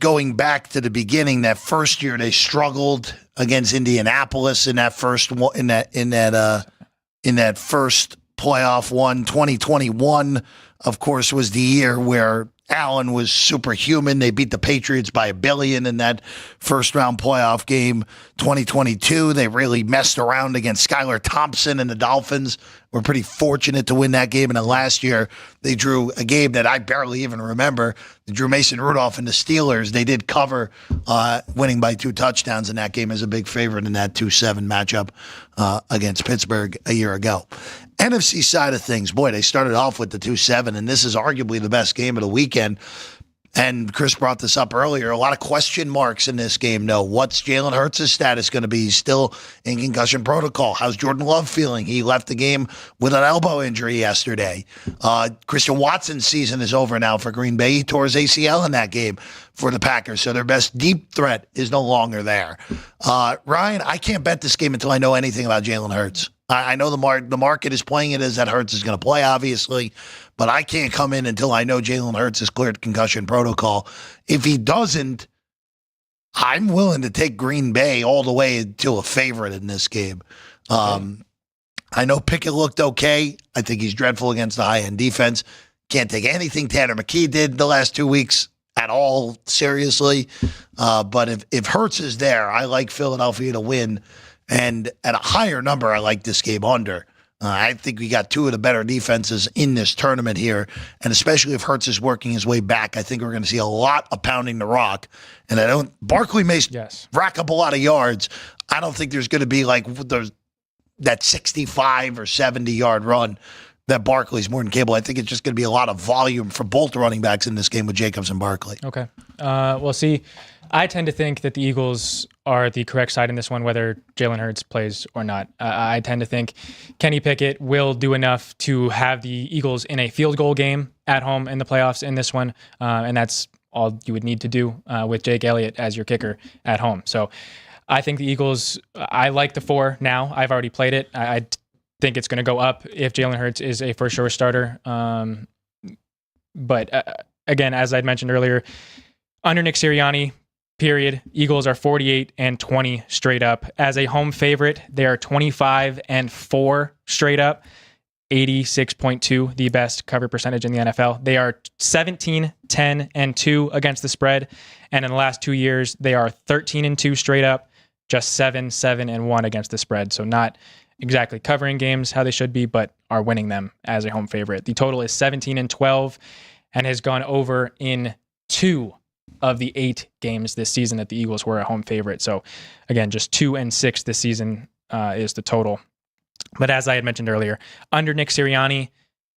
going back to the beginning, that first year they struggled against Indianapolis in that first playoff one. 2021, of course, was the year where Allen was superhuman. They beat the Patriots by $1 billion in that first round playoff game. 2022, they really messed around against Skylar Thompson and the Dolphins. Were pretty fortunate to win that game. And then last year, they drew a game that I barely even remember. They drew Mason Rudolph and the Steelers. They did cover, winning by 2 touchdowns in that game as a big favorite in that 2-7 matchup against Pittsburgh a year ago. NFC side of things, boy, they started off with the 2-7, and this is arguably the best game of the weekend. And Chris brought this up earlier. A lot of question marks in this game. No, what's Jalen Hurts' status going to be? He's still in concussion protocol. How's Jordan Love feeling? He left the game with an elbow injury yesterday. Christian Watson's season is over now for Green Bay. He tore his ACL in that game for the Packers, so their best deep threat is no longer there. Ryan, I can't bet this game until I know anything about Jalen Hurts. I know the market is playing it as that Hurts is going to play, obviously, but I can't come in until I know Jalen Hurts is cleared concussion protocol. If he doesn't, I'm willing to take Green Bay all the way to a favorite in this game. I know Pickett looked okay. I think he's dreadful against the high-end defense. Can't take anything Tanner McKee did the last 2 weeks at all seriously. But if Hurts is there, I like Philadelphia to win. And at a higher number, I like this game under. I think we got 2 of the better defenses in this tournament here. And especially if Hurts is working his way back, I think we're going to see a lot of pounding the rock. And Barkley may rack up a lot of yards. I don't think there's going to be like that 65 or 70-yard run that Barkley's more than capable. I think it's just going to be a lot of volume for both running backs in this game with Jacobs and Barkley. Okay. Well, see, I tend to think that the Eagles are the correct side in this one, whether Jalen Hurts plays or not. I tend to think Kenny Pickett will do enough to have the Eagles in a field goal game at home in the playoffs in this one, and that's all you would need to do with Jake Elliott as your kicker at home. So I think the Eagles, I like the 4 now. I've already played it. I think it's going to go up if Jalen Hurts is a for sure starter. But again, as I'd mentioned earlier, under Nick Sirianni, period, Eagles are 48-20 straight up. As a home favorite, they are 25-4 straight up, 86.2, the best cover percentage in the NFL. They are 17-10-2 against the spread. And in the last 2 years, they are 13-2 straight up, just 7-1 against the spread. So not exactly covering games how they should be, but are winning them as a home favorite. The total is 17-12 and has gone over in 2 of the 8 games this season that the Eagles were a home favorite. So again, just 2-6 this season is the total. But as I had mentioned earlier, under Nick Sirianni,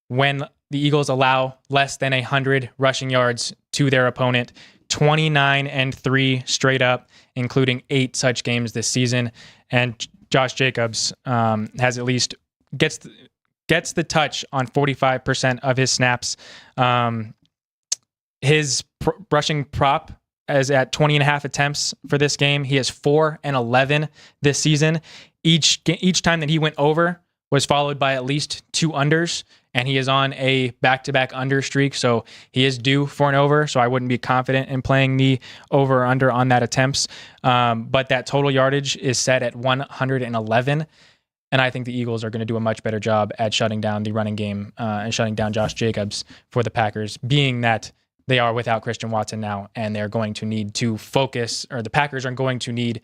when the Eagles allow less than 100 rushing yards to their opponent, 29-3 straight up, including 8 such games this season. And Josh Jacobs has at least gets the touch on 45% of his snaps. His rushing prop is at 20.5 attempts for this game. He has 4-11 this season. Each time that he went over was followed by at least 2 unders, and he is on a back-to-back under streak, so he is due for an over, so I wouldn't be confident in playing the over or under on that attempts. But that total yardage is set at 111, and I think the Eagles are going to do a much better job at shutting down the running game and shutting down Josh Jacobs for the Packers, being that they are without Christian Watson now, and they're going to need to focus, or the Packers are going to need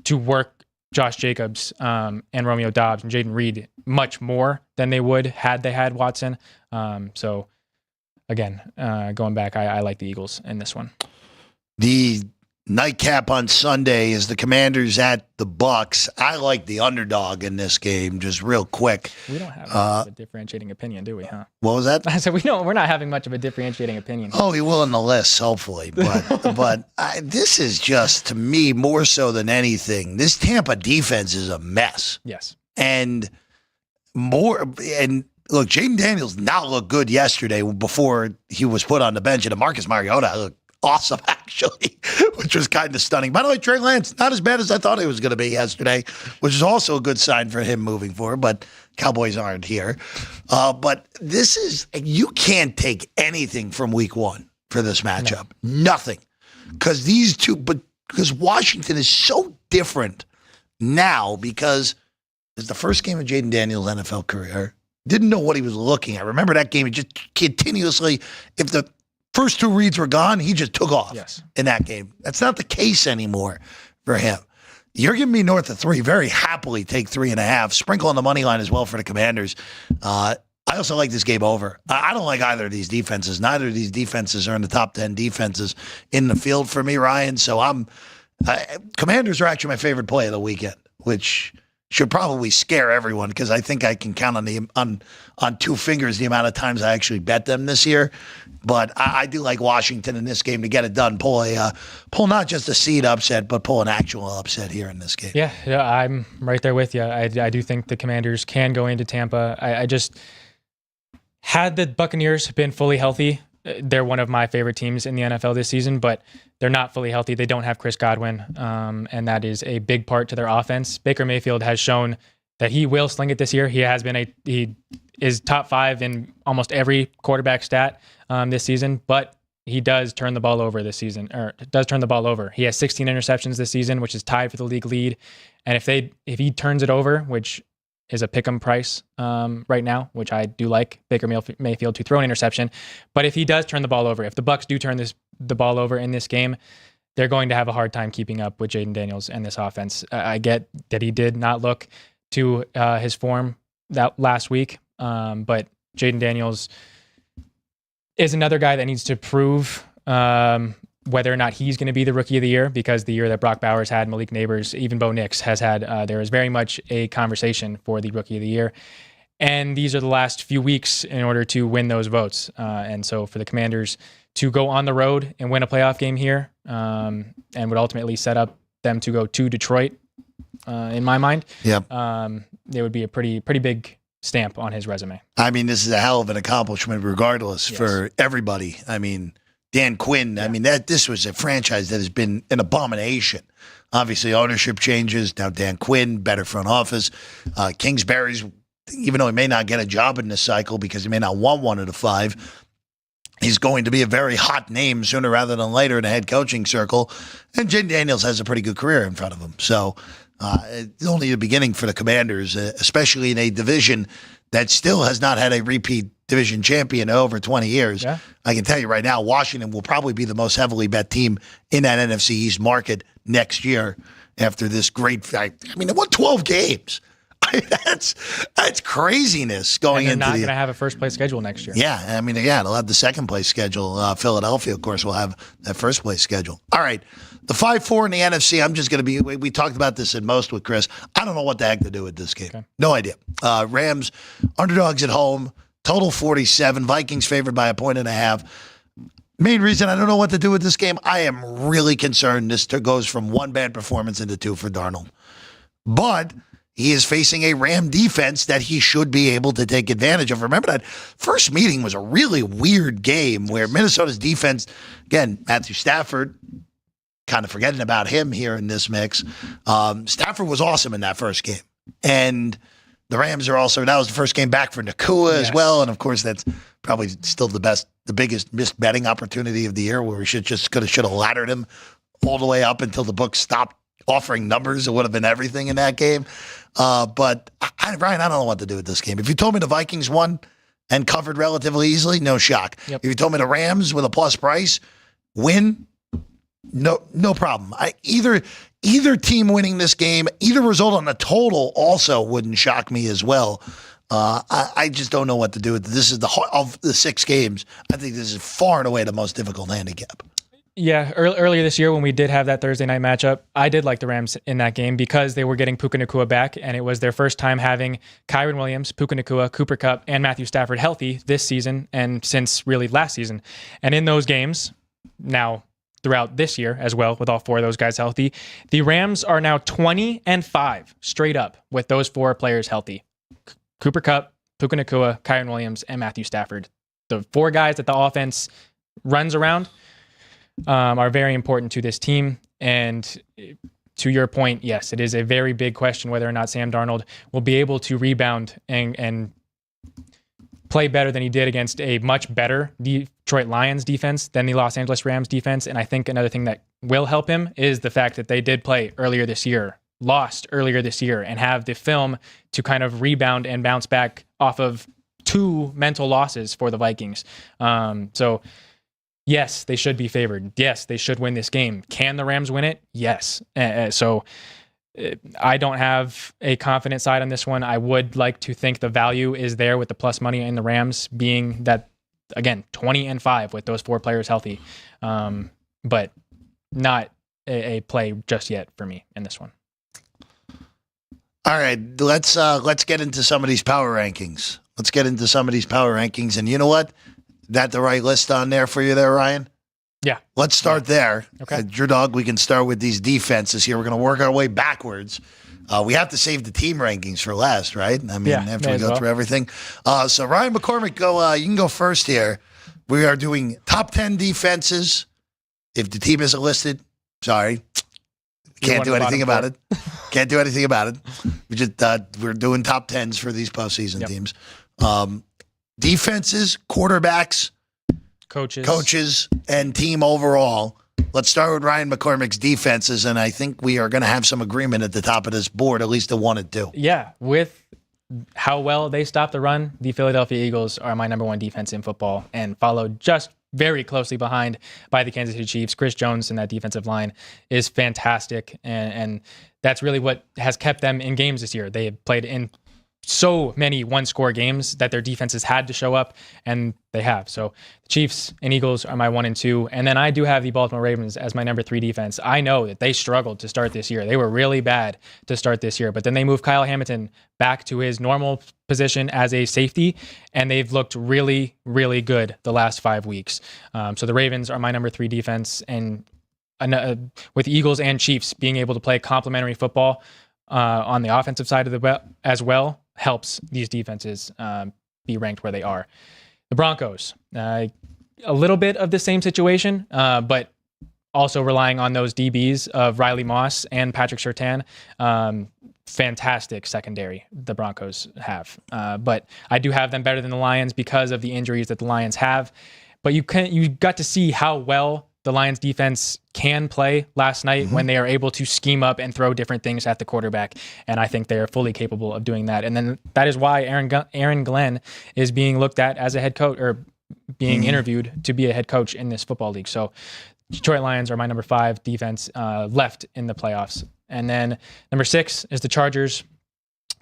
to work Josh Jacobs and Romeo Doubs and Jaden Reed much more than they would had they had Watson. So again, going back, I like the Eagles in this one. The nightcap on Sunday is the Commanders at the Bucks. I like the underdog in this game, just real quick. We don't have a differentiating opinion, do we, huh? What was that? I said we're not having much of a differentiating opinion. Oh, he will in the list, hopefully. But this is just, to me, more so than anything, this Tampa defense is a mess. Yes. And look, Jaden Daniels not looked good yesterday before he was put on the bench, and Marcus Mariota looked awesome, actually, which was kind of stunning. By the way, Trey Lance, not as bad as I thought he was going to be yesterday, which is also a good sign for him moving forward, but Cowboys aren't here. But this is, you can't take anything from week 1 for this matchup. No. Nothing. Because Washington is so different now, because it's the first game of Jaden Daniels' NFL career. Didn't know what he was looking at. Remember that game? He just continuously, if the first 2 reads were gone, he just took off in that game. That's not the case anymore for him. You're giving me north of 3. Very happily take 3.5. Sprinkle on the money line as well for the Commanders. I also like this game over. I don't like either of these defenses. Neither of these defenses are in the top 10 defenses in the field for me, Ryan. So Commanders are actually my favorite play of the weekend, which should probably scare everyone, because I think I can count on 2 fingers the amount of times I actually bet them this year. But I do like Washington in this game to get it done. Pull not just a seed upset, but pull an actual upset here in this game. Yeah, I'm right there with you. I do think the Commanders can go into Tampa. I just, had the Buccaneers been fully healthy, they're one of my favorite teams in the NFL this season, but they're not fully healthy. They don't have Chris Godwin, and that is a big part to their offense. Baker Mayfield has shown that he will sling it this year. He is top 5 in almost every quarterback stat this season, but he does turn the ball over this season, or does turn the ball over. He has 16 interceptions this season, which is tied for the league lead. And if he turns it over, which is a pick'em price right now, which I do like Baker Mayfield to throw an interception. But if he does turn the ball over, if the Bucs do turn the ball over in this game, they're going to have a hard time keeping up with Jaden Daniels and this offense. I get that he did not look to his form that last week, but Jaden Daniels is another guy that needs to prove whether or not he's going to be the rookie of the year, because the year that Brock Bowers had, Malik Neighbors, even Bo Nix has had, there is very much a conversation for the rookie of the year. And these are the last few weeks in order to win those votes. And so for the Commanders to go on the road and win a playoff game here, and would ultimately set up them to go to Detroit, in my mind, it would be a pretty big stamp on his resume. I mean, this is a hell of an accomplishment regardless for everybody. I mean, Dan Quinn, I mean, this was a franchise that has been an abomination. Obviously, ownership changes. Now Dan Quinn, better front office. Kingsbury's, even though he may not get a job in this cycle because he may not want one of the 5, he's going to be a very hot name sooner rather than later in the head coaching circle. And Jaden Daniels has a pretty good career in front of him. So it's only the beginning for the Commanders, especially in a division that still has not had a repeat division champion in over 20 years. Yeah. I can tell you right now, Washington will probably be the most heavily bet team in that NFC East market next year after this great. I mean, they won 12 games. That's craziness going into. They're not going to have a first place schedule next year. Yeah, I mean, they'll have the second place schedule. Philadelphia, of course, will have that first place schedule. All right, the 5-4 in the NFC. I'm just going to be. We talked about this in most with Chris. I don't know what the heck to do with this game. Okay. No idea. Rams underdogs at home. Total 47. Vikings favored by 1.5 points. Main reason I don't know what to do with this game. I am really concerned this goes from 1 bad performance into 2 for Darnold, but he is facing a Ram defense that he should be able to take advantage of. Remember that first meeting was a really weird game where Minnesota's defense, again, Matthew Stafford, kind of forgetting about him here in this mix. Stafford was awesome in that first game. And The Rams are also, that was the first game back for Nakua as well. And of course, that's probably still the biggest missed betting opportunity of the year, where we should have laddered him all the way up until the book stopped offering numbers. It would have been everything in that game. But Ryan, I don't know what to do with this game. If you told me the Vikings won and covered relatively easily, no shock. Yep. If you told me the Rams with a plus price win, no problem. Either team winning this game, either result on the total also wouldn't shock me as well. I just don't know what to do with it. This is of the 6 games. I think this is far and away the most difficult handicap. Yeah, earlier this year when we did have that Thursday night matchup, I did like the Rams in that game because they were getting Puka Nacua back, and it was their first time having Kyren Williams, Puka Nacua, Cooper Kupp, and Matthew Stafford healthy this season and since really last season. And in those games, now throughout this year as well, with all 4 of those guys healthy, the Rams are now 20-5 straight up with those 4 players healthy. Cooper Kupp, Puka Nacua, Kyren Williams, and Matthew Stafford. The 4 guys that the offense runs around are very important to this team. And to your point, yes, it is a very big question whether or not Sam Darnold will be able to rebound and play better than he did against a much better Detroit Lions defense than the Los Angeles Rams defense. And I think another thing that will help him is the fact that they did play earlier this year, lost earlier this year, and have the film to kind of rebound and bounce back off of 2 mental losses for the Vikings. So yes, they should be favored. Yes, they should win this game. Can the Rams win it? Yes. So I don't have a confident side on this one. I would like to think the value is there with the plus money in the Rams being that, again, 20-5 with those 4 players healthy. But not a play just yet for me in this one. All right, let's get into some of these power rankings. And you know what? That the right list on there for you there, Ryan? Yeah. Let's start there. Okay. Your dog, we can start with these defenses here. We're going to work our way backwards. We have to save the team rankings for last, right? I mean, after we go through everything. So Ryan McCormick, you can go first here. We are doing top 10 defenses. If the team isn't listed, sorry. Can't do anything about it. Can't do anything about it. We're doing top 10s for these postseason teams. Defenses, quarterbacks, coaches, and team overall. Let's start with Ryan McCormick's defenses, and I think we are going to have some agreement at the top of this board, at least to 1 and 2. Yeah, with how well they stop the run, the Philadelphia Eagles are my number 1 defense in football, and followed just very closely behind by the Kansas City Chiefs. Chris Jones in that defensive line is fantastic, and that's really what has kept them in games this year. They have played in so many 1-score games that their defenses had to show up, and they have. So the Chiefs and Eagles are my 1 and 2. And then I do have the Baltimore Ravens as my number 3 defense. I know that they struggled to start this year. They were really bad to start this year, but then they moved Kyle Hamilton back to his normal position as a safety, and they've looked really, really good the last 5 weeks. So the Ravens are my number 3 defense, and with Eagles and Chiefs being able to play complementary football on the offensive side of the as well, helps these defenses be ranked where they are. The Broncos, a little bit of the same situation, but also relying on those DBs of Riley Moss and Patrick Surtain. Fantastic secondary the Broncos have. But I do have them better than the Lions because of the injuries that the Lions have. But you got to see how well the Lions defense can play last night when they are able to scheme up and throw different things at the quarterback. And I think they are fully capable of doing that. And then that is why Aaron Glenn is being looked at as a head coach, or being interviewed to be a head coach in this football league. So Detroit Lions are my number 5 defense left in the playoffs. And then number 6 is the Chargers.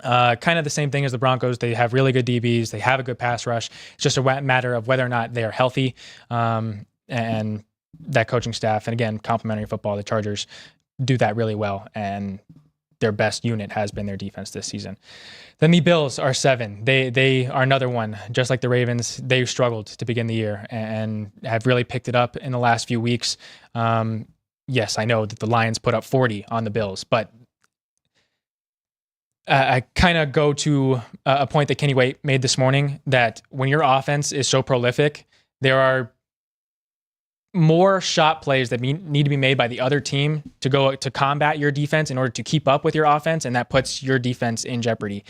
Kind of the same thing as the Broncos. They have really good DBs. They have a good pass rush. It's just a matter of whether or not they are healthy. And that coaching staff, and again, complementary football, the Chargers do that really well, and their best unit has been their defense this season. Then the Bills are 7. They are another one, just like the Ravens. They struggled to begin the year and have really picked it up in the last few weeks. Yes, I know that the Lions put up 40 on the Bills, but I kind of go to a point that Kenny Waite made this morning, that when your offense is so prolific, there are more shot plays that need to be made by the other team to go to combat your defense in order to keep up with your offense, and that puts your defense in jeopardy.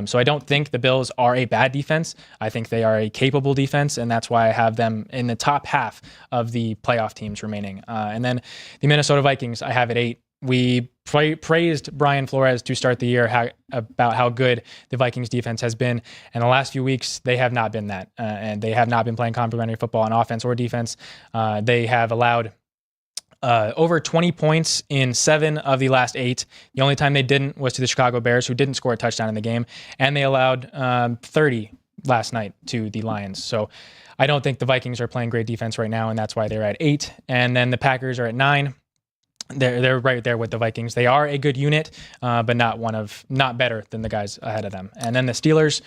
So I don't think the Bills are a bad defense. I think they are a capable defense, and that's why I have them in the top half of the playoff teams remaining. And then the Minnesota Vikings, I have at 8. We praised Brian Flores to start the year about how good the Vikings defense has been. And the last few weeks, they have not been that. And they have not been playing complementary football on offense or defense. They have allowed over 20 points in 7 of the last 8. The only time they didn't was to the Chicago Bears, who didn't score a touchdown in the game. And they allowed 30 last night to the Lions. So I don't think the Vikings are playing great defense right now, and that's why they're at 8. And then the Packers are at 9. They're right there with the Vikings. They are a good unit, but not better than the guys ahead of them. And then the Steelers,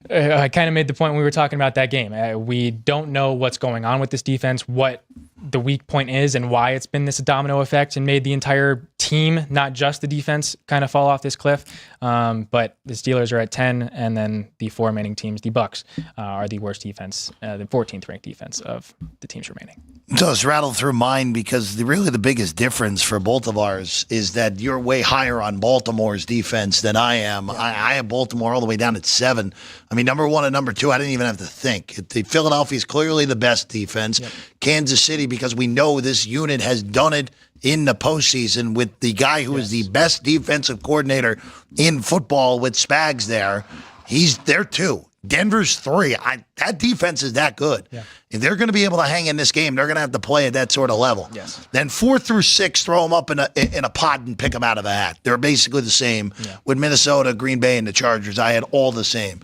I kind of made the point when we were talking about that game. We don't know what's going on with this defense, what the weak point is, and why it's been this domino effect and made the entire team, not just the defense, kind of fall off this cliff. But the Steelers are at 10, and then the 4 remaining teams, the Bucs, are the worst defense, the 14th ranked defense of the teams remaining. So let's rattle through mine, because really the biggest difference for both of ours is that you're way higher on Baltimore's defense than I am. Yeah. I have Baltimore all the way down at 7. I mean, number 1 and number 2, I didn't even have to think. Philadelphia is clearly the best defense. Yep. Kansas City, because we know this unit has done it in the postseason with the guy who is the best defensive coordinator in football with Spags there. He's there too. Denver's 3. That defense is that good. Yeah. If they're going to be able to hang in this game, they're going to have to play at that sort of level. Yes. Then 4 through 6, throw them up in a pot and pick them out of a hat. They're basically the same with Minnesota, Green Bay, and the Chargers. I had all the same.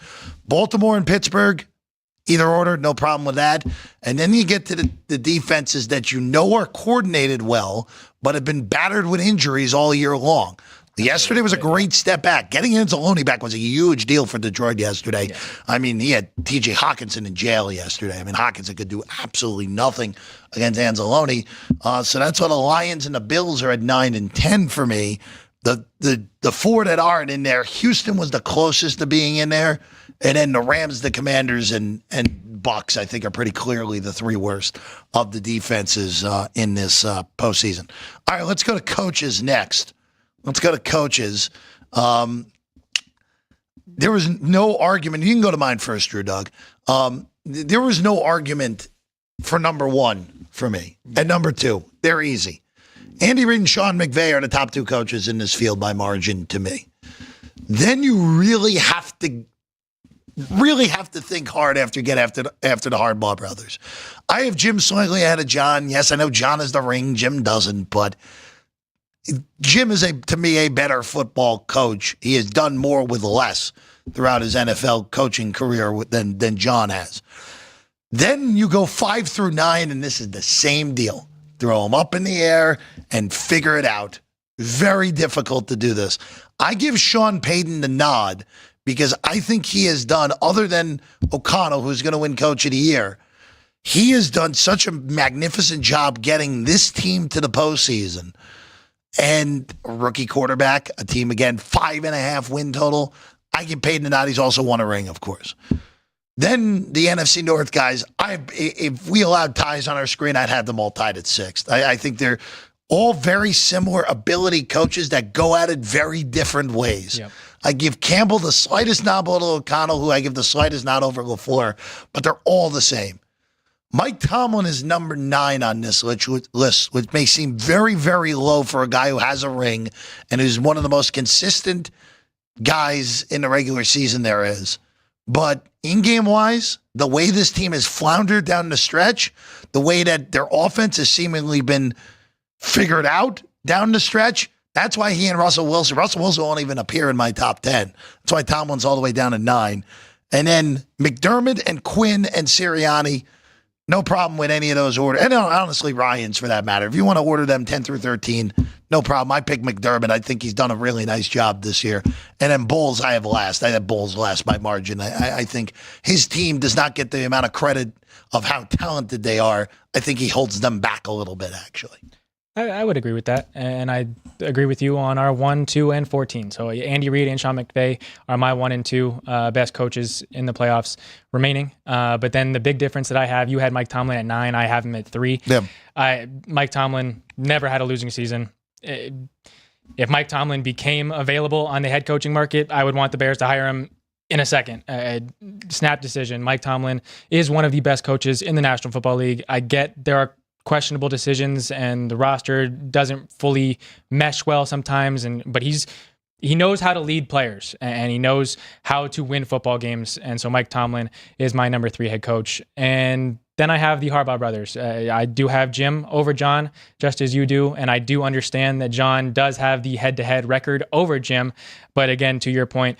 Baltimore and Pittsburgh, either order, no problem with that. And then you get to the defenses that you know are coordinated well, but have been battered with injuries all year long. Yesterday was a great step back. Getting Anzalone back was a huge deal for Detroit yesterday. Yeah. I mean, he had T.J. Hawkinson in jail yesterday. I mean, Hawkinson could do absolutely nothing against Anzalone. So that's why the Lions and the Bills are at 9 and 10 for me. The 4 that aren't in there, Houston was the closest to being in there. And then the Rams, the Commanders, and Bucs, I think, are pretty clearly the 3 worst of the defenses in this postseason. All right, let's go to coaches next. Let's go to coaches. There was no argument. You can go to mine first, Drew Doug. There was no argument for number 1 for me. And number 2, they're easy. Andy Reid and Sean McVay are the top 2 coaches in this field by margin to me. Then you really have to think hard after you get after the Hardball brothers. I have Jim slightly ahead of John. Yes, I know John has the ring. Jim doesn't, but Jim is, to me, a better football coach. He has done more with less throughout his NFL coaching career than John has. Then you go 5 through 9, and this is the same deal. Throw them up in the air and figure it out. Very difficult to do this. I give Sean Payton the nod because I think he has done, other than O'Connell, who's going to win Coach of the Year, he has done such a magnificent job getting this team to the postseason. And a rookie quarterback, a team, again, 5.5 win total. I give Payton the nod. He's also won a ring, of course. Then the NFC North guys, if we allowed ties on our screen, I'd have them all tied at 6th. I think they're all very similar ability coaches that go at it very different ways. Yep. I give Campbell the slightest nod over O'Connell, who I give the slightest nod over LaFleur, but they're all the same. Mike Tomlin is number 9 on this list, which may seem very, very low for a guy who has a ring and is one of the most consistent guys in the regular season there is. But in-game wise, the way this team has floundered down the stretch, the way that their offense has seemingly been figured out down the stretch, that's why he and Russell Wilson won't even appear in my top 10. That's why Tomlin's all the way down at 9. And then McDermott and Quinn and Sirianni, no problem with any of those orders. And honestly, Ryans, for that matter. If you want to order them 10 through 13, no problem. I pick McDermott. I think he's done a really nice job this year. And then Bulls, I have last. I have Bulls last by margin. I think his team does not get the amount of credit of how talented they are. I think he holds them back a little bit, actually. I would agree with that, and I agree with you on our 1, 2, and 14. So Andy Reid and Sean McVay are my 1 and 2 best coaches in the playoffs remaining. But then the big difference that I have, you had Mike Tomlin at 9, I have him at 3. Yeah. Mike Tomlin never had a losing season. If Mike Tomlin became available on the head coaching market, I would want the Bears to hire him in a second. Snap decision. Mike Tomlin is one of the best coaches in the National Football League. I get there are questionable decisions and the roster doesn't fully mesh well sometimes, but he knows how to lead players and he knows how to win football games. And so Mike Tomlin is my number 3 head coach. And then I have the Harbaugh brothers. I do have Jim over John, just as you do. And I do understand that John does have the head-to-head record over Jim. But again, to your point,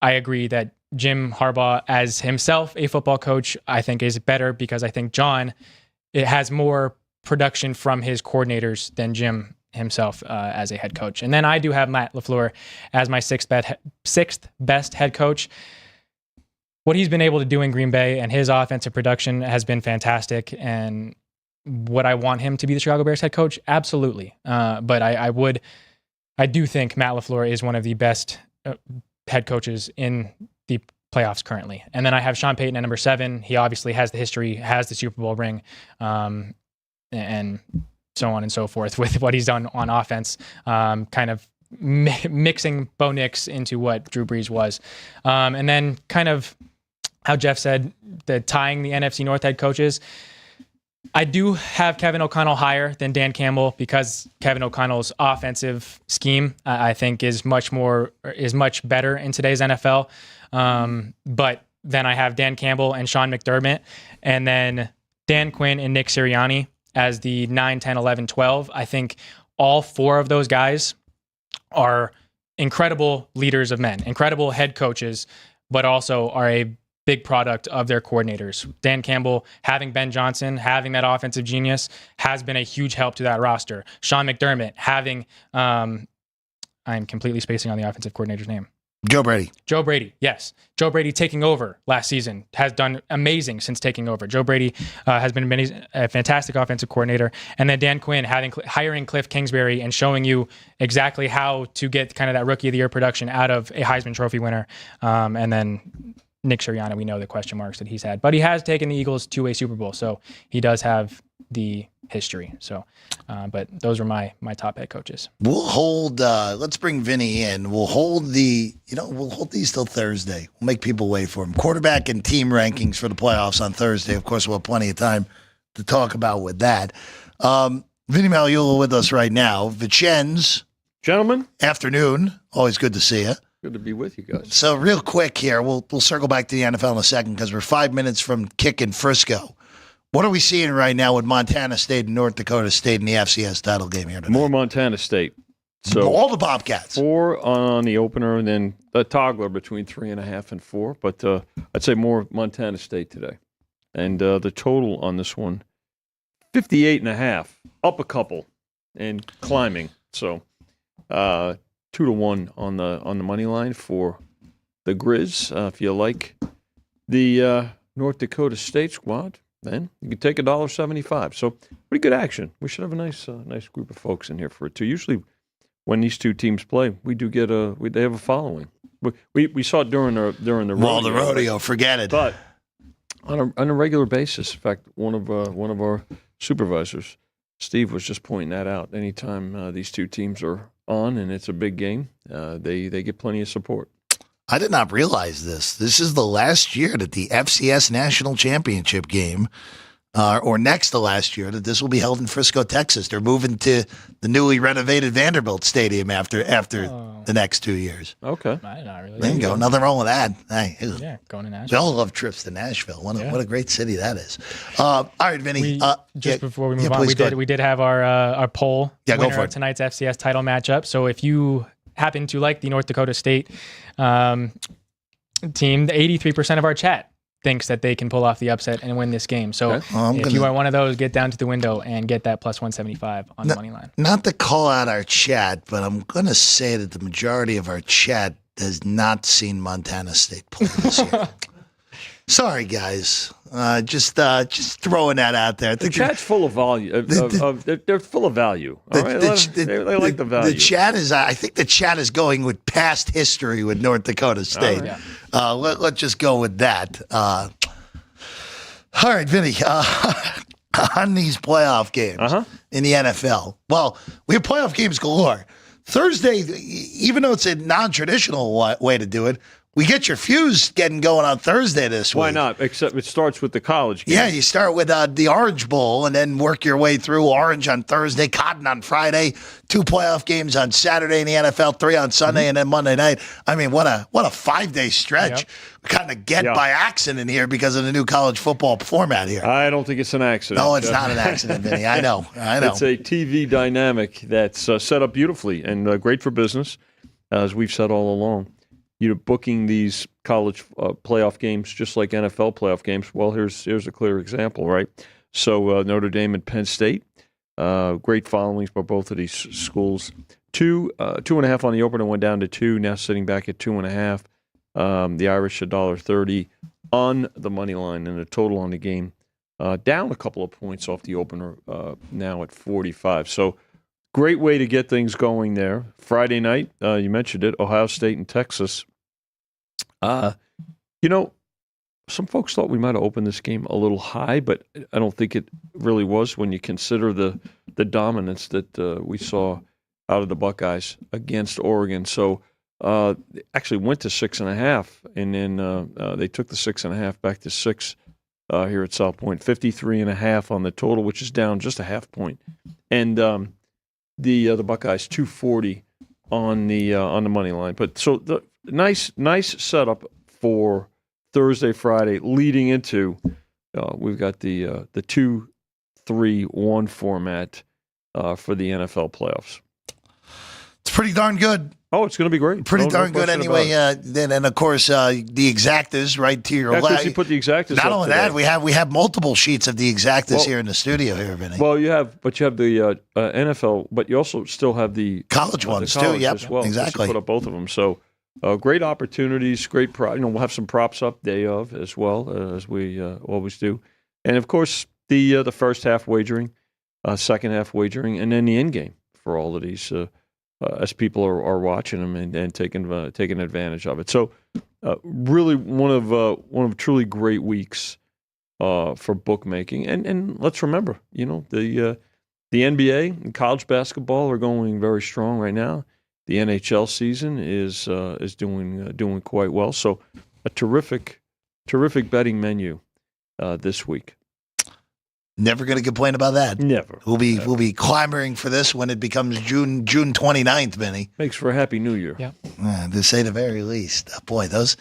I agree that Jim Harbaugh as himself, a football coach, I think is better because I think John, it has more production from his coordinators than Jim himself as a head coach. And then I do have Matt LaFleur as my sixth best head coach. What he's been able to do in Green Bay and his offensive production has been fantastic. And would I want him to be the Chicago Bears head coach? Absolutely. But I do think Matt LaFleur is one of the best head coaches in the playoffs currently. And then I have Sean Payton at number 7. He obviously has the history, has the Super Bowl ring, and so on and so forth with what he's done on offense, kind of mixing Bo Nix into what Drew Brees was. And then kind of how Jeff said, tying the NFC North head coaches. I do have Kevin O'Connell higher than Dan Campbell because Kevin O'Connell's offensive scheme, I think, is much better in today's NFL. But then I have Dan Campbell and Sean McDermott, and then Dan Quinn and Nick Sirianni as the 9, 10, 11, 12. I think all 4 of those guys are incredible leaders of men, incredible head coaches, but also are a big product of their coordinators. Dan Campbell, having Ben Johnson, having that offensive genius, has been a huge help to that roster. Sean McDermott, having, I'm completely spacing on the offensive coordinator's name. Joe Brady, yes. Joe Brady taking over last season has done amazing since taking over. Joe Brady has been a fantastic offensive coordinator. And then Dan Quinn hiring Cliff Kingsbury and showing you exactly how to get kind of that Rookie of the Year production out of a Heisman Trophy winner. And then Nick Sirianni, we know the question marks that he's had. But he has taken the Eagles to a Super Bowl, so he does have the history. So, but those are my top head coaches. We'll hold. Let's bring Vinny in. We'll hold these till Thursday. We'll make people wait for him. Quarterback and team rankings for the playoffs on Thursday. Of course, we'll have plenty of time to talk about with that. Vinny Magliulo with us right now. Vincenz, gentlemen, afternoon. Always good to see you. Good to be with you guys. So real quick here, we'll circle back to the NFL in a second because we're 5 minutes from kicking Frisco. What are we seeing right now with Montana State and North Dakota State in the FCS title game here today? More Montana State. So all the Bobcats. 4 on the opener, and then a toggler between 3.5 and 4. But I'd say more Montana State today. And the total on this one, 58.5, up a couple and climbing. So 2-1 on the money line for the Grizz. If you like the North Dakota State squad, then you can take $1.75. So pretty good action. We should have a nice group of folks in here for it too. Usually, when these two teams play, we do get they have a following. We saw it during the rodeo. Well, the rodeo, forget it. But on a regular basis, in fact, one of our supervisors, Steve, was just pointing that out. Anytime these two teams are on and it's a big game, they get plenty of support. I did not realize this. This is the last year that the FCS National Championship game, or next to last year, that this will be held in Frisco, Texas. They're moving to the newly renovated Vanderbilt Stadium after the next 2 years. Okay. Not really. There you go. Nothing wrong with that. Hey, yeah, going to we Nashville. all love trips to Nashville. What a great city that is. All right, Vinny. Before we move on, we did have our poll winner winner for of it. tonight's FCS title matchup. So if you happen to like the North Dakota State team, the 83% of our chat thinks that they can pull off the upset and win this game. So if you are one of those, get down to the window and get that plus 175 on the money line. Not to call out our chat, but I'm going to say that the majority of our chat has not seen Montana State play this year. Sorry, guys. Just throwing that out there. I The think chat's full of value. They're full of value. All right? They like the value. The chat is. I think the chat is going with past history with North Dakota State. Let's just go with that. All right, Vinny. On these playoff games in the NFL. Well, we have playoff games galore. Thursday, even though it's a non-traditional way to do it, we get your fuse getting going on Thursday this week. Why not? Except it starts with the college game. Yeah, you start with the Orange Bowl and then work your way through Orange on Thursday, Cotton on Friday, 2 playoff games on Saturday in the NFL, 3 on Sunday, and then Monday night. I mean, what a 5-day stretch. We kind of get by accident here because of the new college football format here. I don't think it's an accident. No, it's not an accident, Vinny. I know. It's a TV dynamic that's set up beautifully and great for business, as we've said all along. Booking these college playoff games just like NFL playoff games. Well, here's a clear example, right? So Notre Dame and Penn State, great followings by both of these schools. 2.5 on the opener, went down to 2. Now sitting back at 2.5. The Irish $1.30 on the money line, and the total on the game down a couple of points off the opener. Now at 45. So. Great way to get things going there. Friday night, you mentioned it, Ohio State and Texas. Some folks thought we might have opened this game a little high, but I don't think it really was when you consider the dominance that we saw out of the Buckeyes against Oregon. So actually went to 6.5, and then they took the 6.5 back to 6 here at South Point. 53.5 on the total, which is down just a half point. And the Buckeyes 240 on the money line, but so the nice setup for Thursday, Friday, leading into we've got the 2-3-1 format for the NFL playoffs. It's pretty darn good. Oh, it's going to be great. Pretty darn good anyway. Then, and of course, the exactas right to your left. You put the exactas. Not up only today. that, we have multiple sheets of the exactas here in the studio here, Vinny. Well, you have the NFL, but you also still have the college ones the college too. Yep, as well. exactly. You put up both of them. So great opportunities, great. We'll have some props up day of as well as we always do, and of course the first half wagering, second half wagering, and then the end game for all of these. As people are watching them and taking advantage of it. So really one of truly great weeks for bookmaking. And let's remember, the NBA and college basketball are going very strong right now. The NHL season is doing quite well. So a terrific betting menu this week. Never going to complain about that. Never. We'll be clamoring for this when it becomes June 29th, Vinny. Makes for a happy New Year. Yeah. To say the very least. Boy, those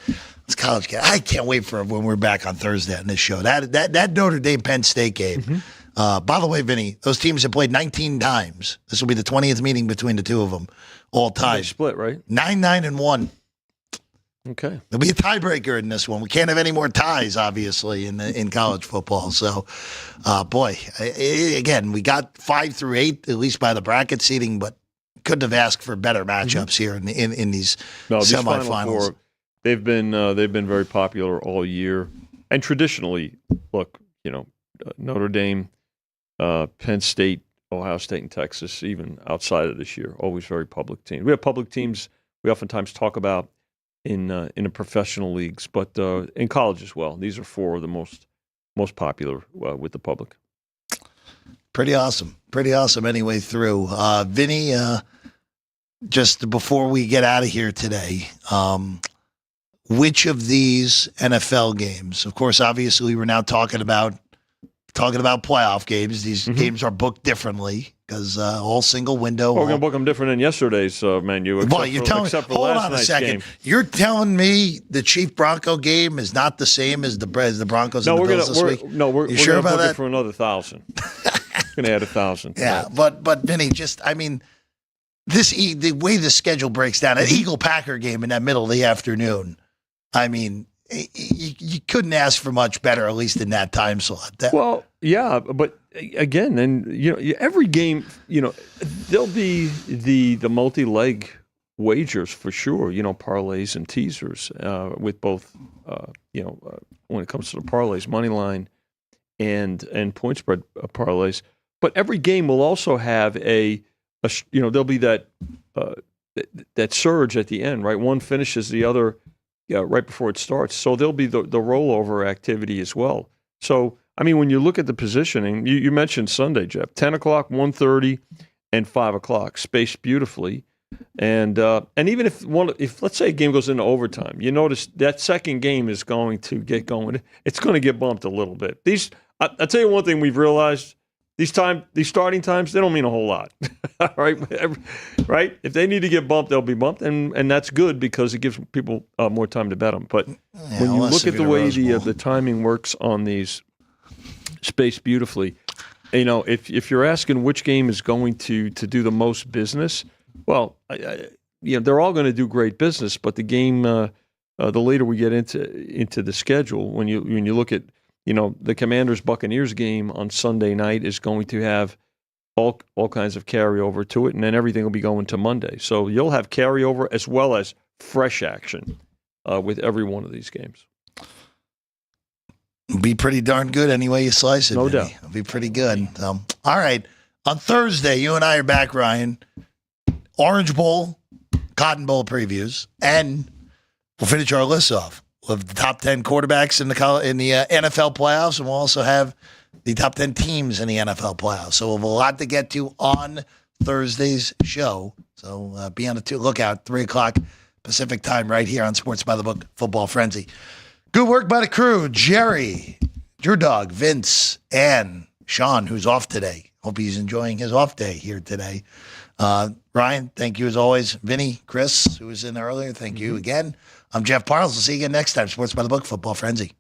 college games. I can't wait for when we're back on Thursday on this show. That Notre Dame Penn State game. Mm-hmm. By the way, Vinny, those teams have played 19 times. This will be the 20th meeting between the two of them, all time. They split, right? 9-9-1. Okay. There'll be a tiebreaker in this one. We can't have any more ties, obviously, in college football. So, again, we got 5 through 8, at least by the bracket seeding, but couldn't have asked for better matchups here in these semifinals. They've been very popular all year, and traditionally, look, Notre Dame, Penn State, Ohio State, and Texas, even outside of this year, always very public teams. We have public teams we oftentimes talk about in the professional leagues, but in college as well. These are 4 of the most popular with the public. Pretty awesome anyway through. Vinny, just before we get out of here today, which of these NFL games, of course, obviously we're now talking about playoff games. These games are booked differently because all single window. We're going to book them different than yesterday's menu. Well, you're telling me, hold on a second. Game. You're telling me the Chief Bronco game is not the same as the Broncos and the Bills this week? No, we're sure about that? It for another 1,000. Going to add 1,000. Yeah, but Vinny, the way the schedule breaks down, an Eagle-Packer game in that middle of the afternoon, you couldn't ask for much better, at least in that time slot. Well, yeah, but again, and every game, there'll be the multi-leg wagers for sure. Parlays and teasers with both. When it comes to the parlays, money line and point spread parlays. But every game will also have there'll be that surge at the end, right? One finishes the other right before it starts. So there'll be the rollover activity as well. So, when you look at the positioning, you mentioned Sunday, Jeff, 10 o'clock, 1:30, and 5 o'clock, spaced beautifully. And even if let's say a game goes into overtime, you notice that second game is going to get going. It's going to get bumped a little bit. I'll tell you one thing we've realized. These starting times, they don't mean a whole lot, right? Right? If they need to get bumped, they'll be bumped, and that's good because it gives people more time to bet them. But when you look at the way the timing works on these, spaced beautifully, if you're asking which game is going to do the most business, well, they're all going to do great business, but the game, the later we get into the schedule, when you look at the Commanders-Buccaneers game on Sunday night is going to have all kinds of carryover to it, and then everything will be going to Monday. So you'll have carryover as well as fresh action with every one of these games. Be pretty darn good any way you slice it. No Vinny. doubt. It'll be pretty good. All right. On Thursday, you and I are back, Ryan. Orange Bowl, Cotton Bowl previews, and we'll finish our list off. We'll have the top 10 quarterbacks in the NFL playoffs, and we'll also have the top 10 teams in the NFL playoffs. So we'll have a lot to get to on Thursday's show. So be on the lookout, 3 o'clock Pacific time right here on Sports by the Book Football Frenzy. Good work by the crew. Jerry, your dog, Vince, and Sean, who's off today. Hope he's enjoying his off day here today. Ryan, thank you as always. Vinny, Chris, who was in earlier, thank you again. I'm Jeff Parles. We'll see you again next time. Sports by the Book, Football Frenzy.